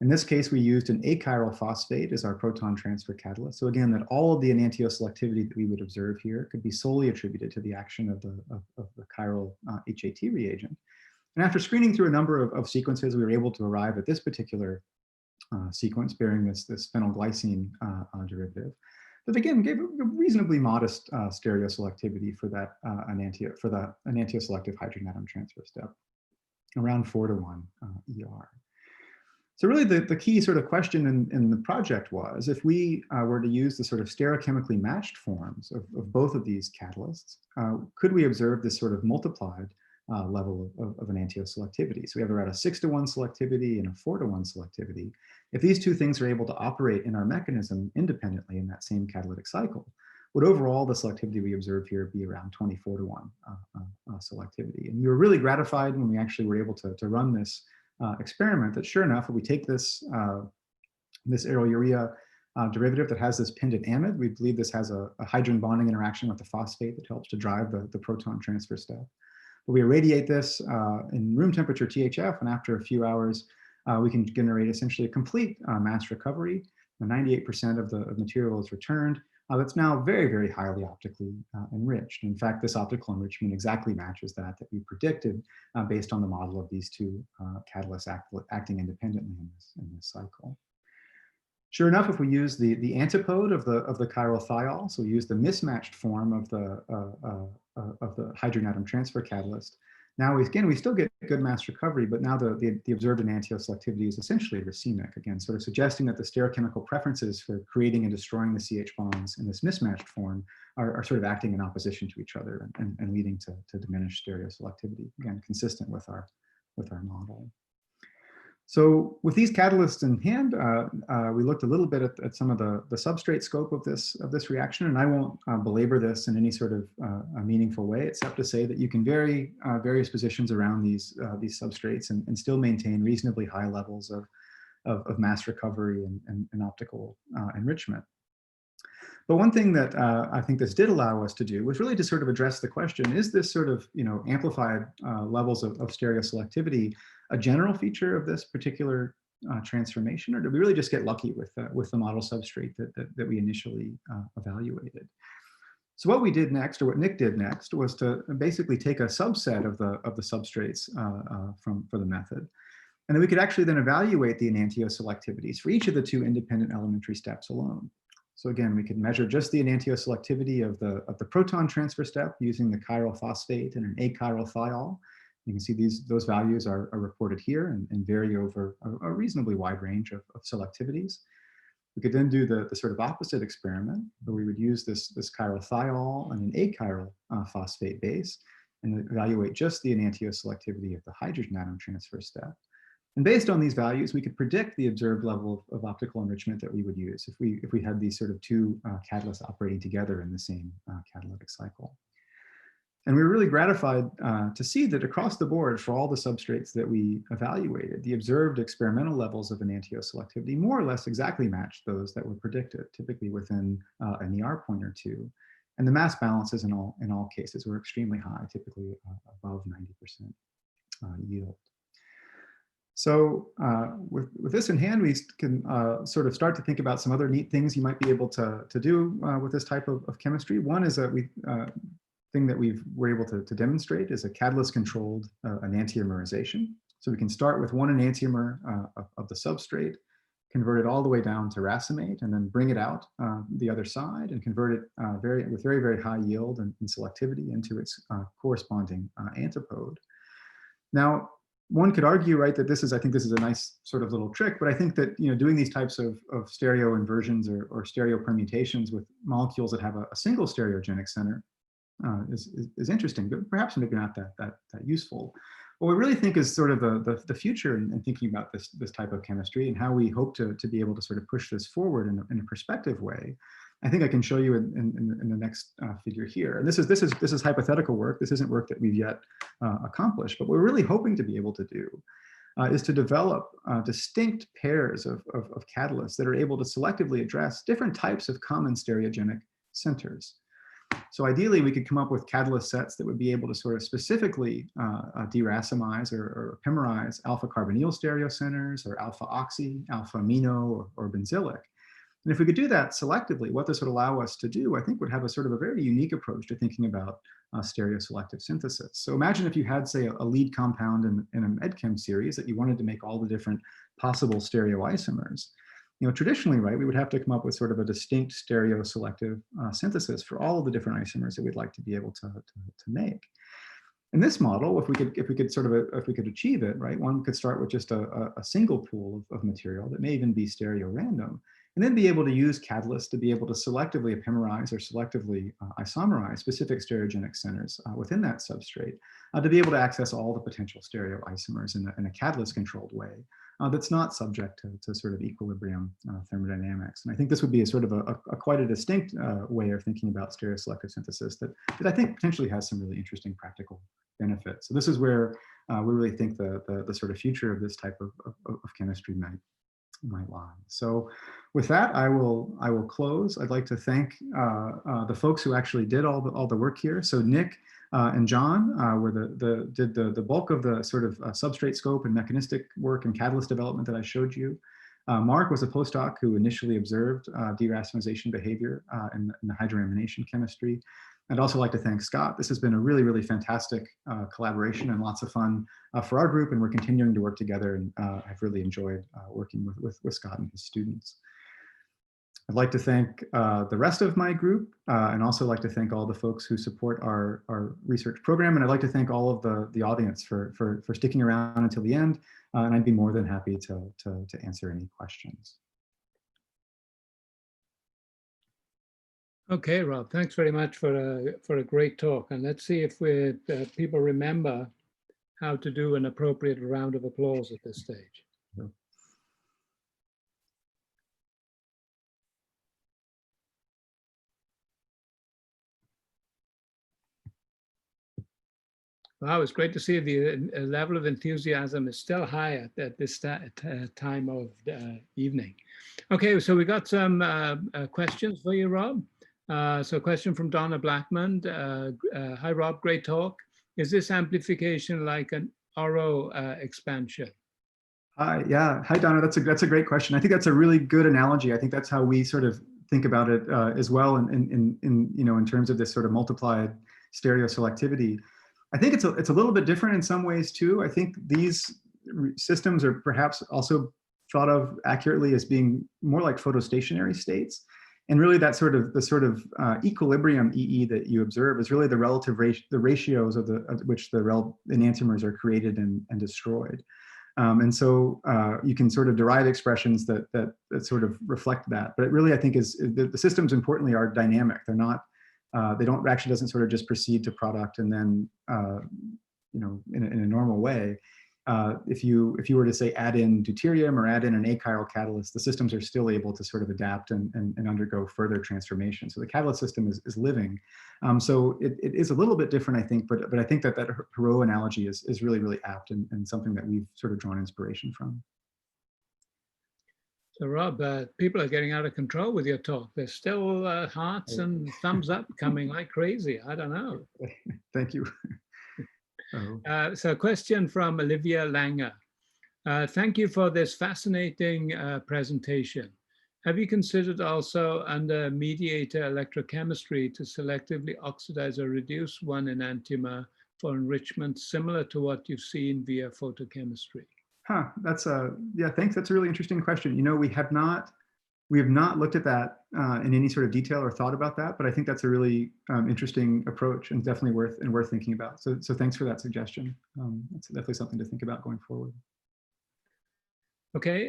In this case, we used an achiral phosphate as our proton transfer catalyst. So again, that all of the enantioselectivity that we would observe here could be solely attributed to the action of the chiral HAT reagent. And after screening through a number of sequences, we were able to arrive at this particular sequence bearing this phenylglycine derivative that again gave a reasonably modest stereoselectivity for that enantioselective hydrogen atom transfer step, around 4:1 ER. So really the key sort of question in the project was, if we were to use the sort of stereochemically matched forms of both of these catalysts, could we observe this sort of multiplied level of enantioselectivity. So we have around a 6-to-1 selectivity and a 4-to-1 selectivity. If these two things are able to operate in our mechanism independently in that same catalytic cycle, would overall the selectivity we observe here be around 24-to-1 selectivity. And we were really gratified when we actually were able to run this experiment that sure enough, if we take this, this arylurea derivative that has this pendant amide, we believe this has a hydrogen bonding interaction with the phosphate that helps to drive the proton transfer step. But we irradiate this in room temperature THF, and after a few hours, we can generate essentially a complete mass recovery. 98% of the material is returned. That's now very, very highly optically enriched. In fact, this optical enrichment exactly matches that we predicted based on the model of these two catalysts acting independently in this cycle. Sure enough, if we use the antipode of the chiral thiol, so we use the mismatched form of the hydrogen atom transfer catalyst, now we still get good mass recovery, but now the observed enantioselectivity is essentially racemic, again, sort of suggesting that the stereochemical preferences for creating and destroying the CH bonds in this mismatched form are sort of acting in opposition to each other and leading to diminished stereoselectivity, again, consistent with our model. So with these catalysts in hand, we looked a little bit at some of the substrate scope of this reaction, and I won't belabor this in any sort of a meaningful way, except to say that you can vary various positions around these substrates and still maintain reasonably high levels of mass recovery and optical enrichment. But one thing that I think this did allow us to do was really to sort of address the question, is this sort of amplified levels of stereoselectivity a general feature of this particular transformation, or did we really just get lucky with the model substrate that we initially evaluated? So what we did next, or what Nick did next, was to basically take a subset of the substrates for the method, and then we could actually then evaluate the enantioselectivities for each of the two independent elementary steps alone. So again, we could measure just the enantioselectivity of the proton transfer step using the chiral phosphate and an achiral thiol. You can see those values are reported here and vary over a reasonably wide range of selectivities. We could then do the sort of opposite experiment, where we would use this chiral thiol and an achiral phosphate base and evaluate just the enantioselectivity of the hydrogen atom transfer step. And based on these values, we could predict the observed level of optical enrichment that we would use if we had these sort of two catalysts operating together in the same catalytic cycle. And we were really gratified to see that across the board for all the substrates that we evaluated, the observed experimental levels of enantioselectivity more or less exactly matched those that were predicted, typically within an ER point or two. And the mass balances in all cases were extremely high, typically above 90% yield. So with this in hand, we can sort of start to think about some other neat things you might be able to do with this type of chemistry. One is that thing that we were able to demonstrate is a catalyst-controlled enantiomerization. So we can start with one enantiomer of the substrate, convert it all the way down to racemate, and then bring it out the other side and convert it with very, very high yield and selectivity into its corresponding antipode. Now, one could argue, right, that I think this is a nice sort of little trick, but I think that, doing these types of stereo inversions or stereo permutations with molecules that have a single stereogenic center is interesting, but perhaps maybe not that useful. What we really think is sort of the future in thinking about this type of chemistry and how we hope to be able to sort of push this forward in a perspective way. I think I can show you in the next figure here. And this is hypothetical work. This isn't work that we've yet accomplished, but what we're really hoping to be able to do is to develop distinct pairs of catalysts that are able to selectively address different types of common stereogenic centers. So ideally, we could come up with catalyst sets that would be able to sort of specifically deracemize or epimerize alpha carbonyl stereocenters or alpha oxy, alpha amino, or benzylic. And if we could do that selectively, what this would allow us to do, I think, would have a sort of a very unique approach to thinking about stereoselective synthesis. So imagine if you had, say, a lead compound in a medchem series that you wanted to make all the different possible stereoisomers. Traditionally, right, we would have to come up with sort of a distinct stereoselective synthesis for all of the different isomers that we'd like to be able to make. In this model, if we could achieve it, right, one could start with just a single pool of material that may even be stereo random, and then be able to use catalysts to be able to selectively epimerize or selectively isomerize specific stereogenic centers within that substrate to be able to access all the potential stereoisomers in a catalyst-controlled way that's not subject to sort of equilibrium thermodynamics. And I think this would be a sort of a quite a distinct way of thinking about stereoselective synthesis that I think potentially has some really interesting practical benefits. So this is where we really think the sort of future of this type of chemistry might lie. So with that, I will close. I'd like to thank the folks who actually did all the work here. So Nick and John did the bulk of the sort of substrate scope and mechanistic work and catalyst development that I showed you. Mark was a postdoc who initially observed deracemization behavior in the hydroamination chemistry. I'd also like to thank Scott. This has been a really, really fantastic collaboration and lots of fun for our group, and we're continuing to work together, and I've really enjoyed working with Scott and his students. I'd like to thank the rest of my group, and also like to thank all the folks who support our research program, and I'd like to thank all of the audience for sticking around until the end, and I'd be more than happy to answer any questions. Okay, Rob, thanks very much for a great talk. And let's see if people remember how to do an appropriate round of applause at this stage. Yeah. Wow, it's great to see the level of enthusiasm is still high at this time of evening. Okay, so we got some questions for you, Rob. So a question from Donna Blackman. Hi, Rob, great talk. Is this amplification like an RO expansion? Hi, yeah. Hi, Donna. That's a great question. I think that's a really good analogy. I think that's how we sort of think about it as well in terms of this sort of multiplied stereoselectivity. I think it's a little bit different in some ways too. I think these systems are perhaps also thought of accurately as being more like photostationary states. And really that sort of equilibrium EE that you observe is really the relative the ratios of which the enantiomers are created and destroyed. And so you can sort of derive expressions that sort of reflect that. But it really, I think, is the systems importantly are dynamic. They're not, they don't actually doesn't sort of just proceed to product and then, in a normal way. If you were to say add in deuterium or add in an achiral catalyst, the systems are still able to sort of adapt and undergo further transformation. So the catalyst system is living. So it is a little bit different, I think, but I think that Hero analogy is really, really apt and something that we've sort of drawn inspiration from. So Rob, people are getting out of control with your talk. There's still hearts and thumbs up coming like crazy. I don't know. Thank you. So a question from Olivia Langer. Thank you for this fascinating presentation. Have you considered also under mediator electrochemistry to selectively oxidize or reduce one enantiomer for enrichment similar to what you've seen via photochemistry? Huh, yeah, thanks. That's a really interesting question. We have not looked at that in any sort of detail or thought about that, but I think that's a really interesting approach and definitely worth thinking about. So thanks for that suggestion. It's definitely something to think about going forward. Okay,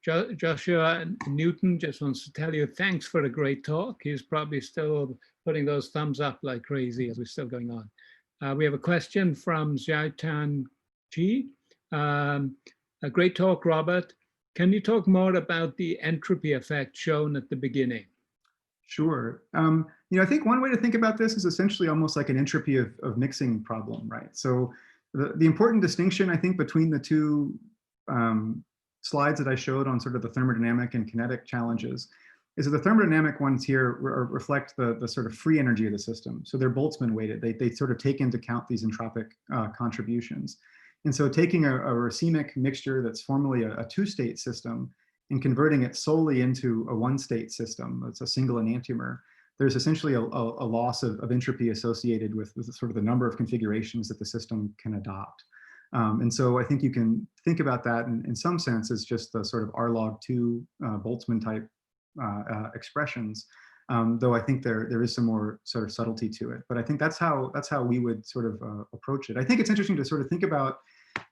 Joshua Newton just wants to tell you thanks for a great talk. He's probably still putting those thumbs up like crazy as we're still going on. We have a question from Xiaotan Ji. A great talk, Robert. Can you talk more about the entropy effect shown at the beginning? Sure. I think one way to think about this is essentially almost like an entropy of mixing problem, right? So the important distinction, I think, between the two slides that I showed on sort of the thermodynamic and kinetic challenges is that the thermodynamic ones here reflect the sort of free energy of the system. So they're Boltzmann weighted. They sort of take into account these entropic contributions. And so taking a racemic mixture that's formerly a two-state system and converting it solely into a one-state system, it's a single enantiomer, there's essentially a loss of entropy associated with sort of the number of configurations that the system can adopt. And so I think you can think about that in some sense as just the sort of R log 2 Boltzmann type expressions, though I think there is some more sort of subtlety to it. But I think that's how we would sort of approach it. I think it's interesting to sort of think about,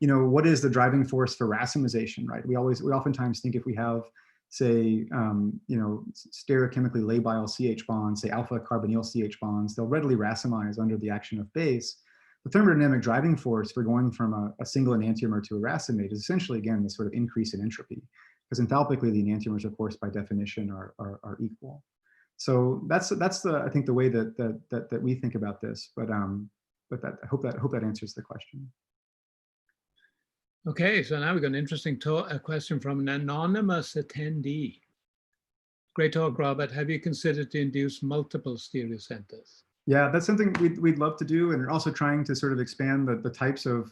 what is the driving force for racemization, right? We oftentimes think if we have say, stereochemically labile CH bonds, say alpha carbonyl CH bonds, they'll readily racemize under the action of base. The thermodynamic driving force for going from a single enantiomer to a racemate is essentially, again, this sort of increase in entropy, because enthalpically the enantiomers, of course, by definition, are equal. So that's I think the way that we think about this. But I hope that answers the question. Okay, so now we've got an interesting question from an anonymous attendee. Great talk, Robert. Have you considered to induce multiple stereocenters? Yeah, that's something we'd love to do, and we're also trying to sort of expand the types of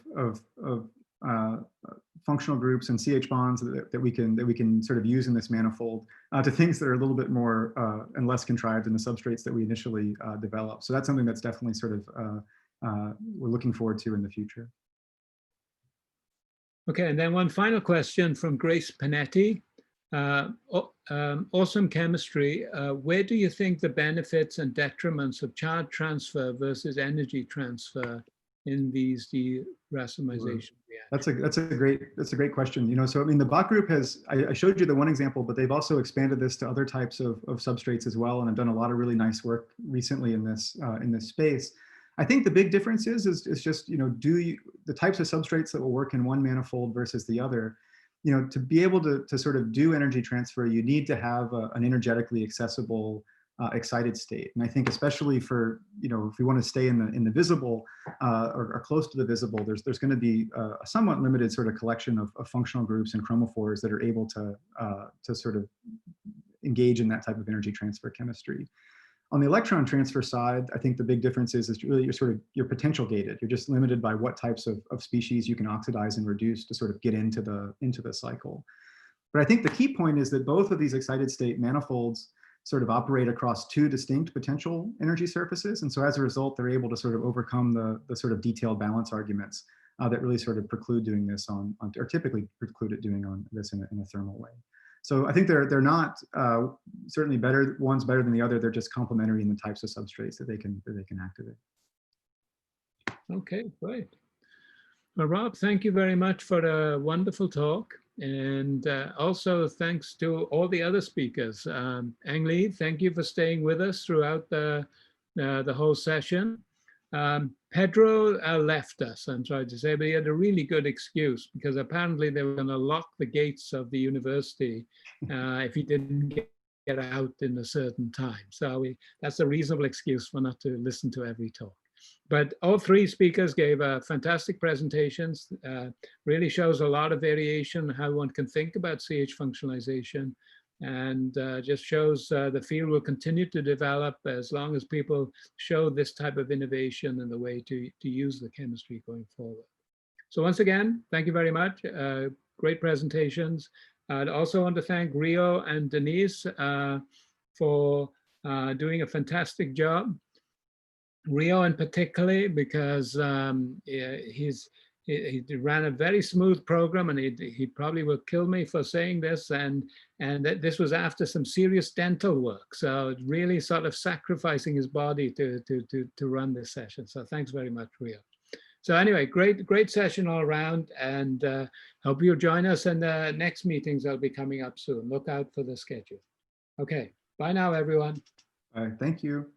functional groups and CH bonds that we can sort of use in this manifold to things that are a little bit more and less contrived in the substrates that we initially developed. So that's something that's definitely sort of we're looking forward to in the future. Okay, and then one final question from Grace Panetti. Awesome chemistry. Where do you think the benefits and detriments of charge transfer versus energy transfer in these deracemization reactions? That's a great question. So I mean, the Bach group has, I showed you the one example, but they've also expanded this to other types of substrates as well, and have done a lot of really nice work recently in this space. I think the big difference is just, the types of substrates that will work in one manifold versus the other. To be able to sort of do energy transfer, you need to have an energetically accessible excited state. And I think especially for, if we want to stay in the visible or close to the visible, there's going to be a somewhat limited sort of collection of functional groups and chromophores that are able to sort of engage in that type of energy transfer chemistry. On the electron transfer side, I think the big difference is really you're potential gated. You're just limited by what types of species you can oxidize and reduce to sort of get into the cycle. But I think the key point is that both of these excited state manifolds sort of operate across two distinct potential energy surfaces. And so as a result, they're able to sort of overcome the sort of detailed balance arguments that really sort of preclude doing this or typically preclude it doing this in a thermal way. So I think they're not certainly better. One's better than the other. They're just complementary in the types of substrates that they can activate. Okay, great. Well, Rob, thank you very much for a wonderful talk, and also thanks to all the other speakers. Ang Lee, thank you for staying with us throughout the whole session. Pedro left us, I'm sorry to say, but he had a really good excuse, because apparently they were going to lock the gates of the university if he didn't get out in a certain time. So that's a reasonable excuse for not to listen to every talk. But all three speakers gave fantastic presentations, really shows a lot of variation how one can think about CH functionalization, and just shows the field will continue to develop as long as people show this type of innovation and the way to use the chemistry going forward. So once again, thank you very much. Great presentations. I'd also want to thank Rio and Denise for doing a fantastic job. Rio in particular, because he ran a very smooth program, and he probably will kill me for saying this, and this was after some serious dental work. So really sort of sacrificing his body to run this session. So thanks very much, Rio. So anyway, great session all around, and hope you'll join us in the next meetings that'll be coming up soon. Look out for the schedule. Okay, bye now, everyone. All right, thank you.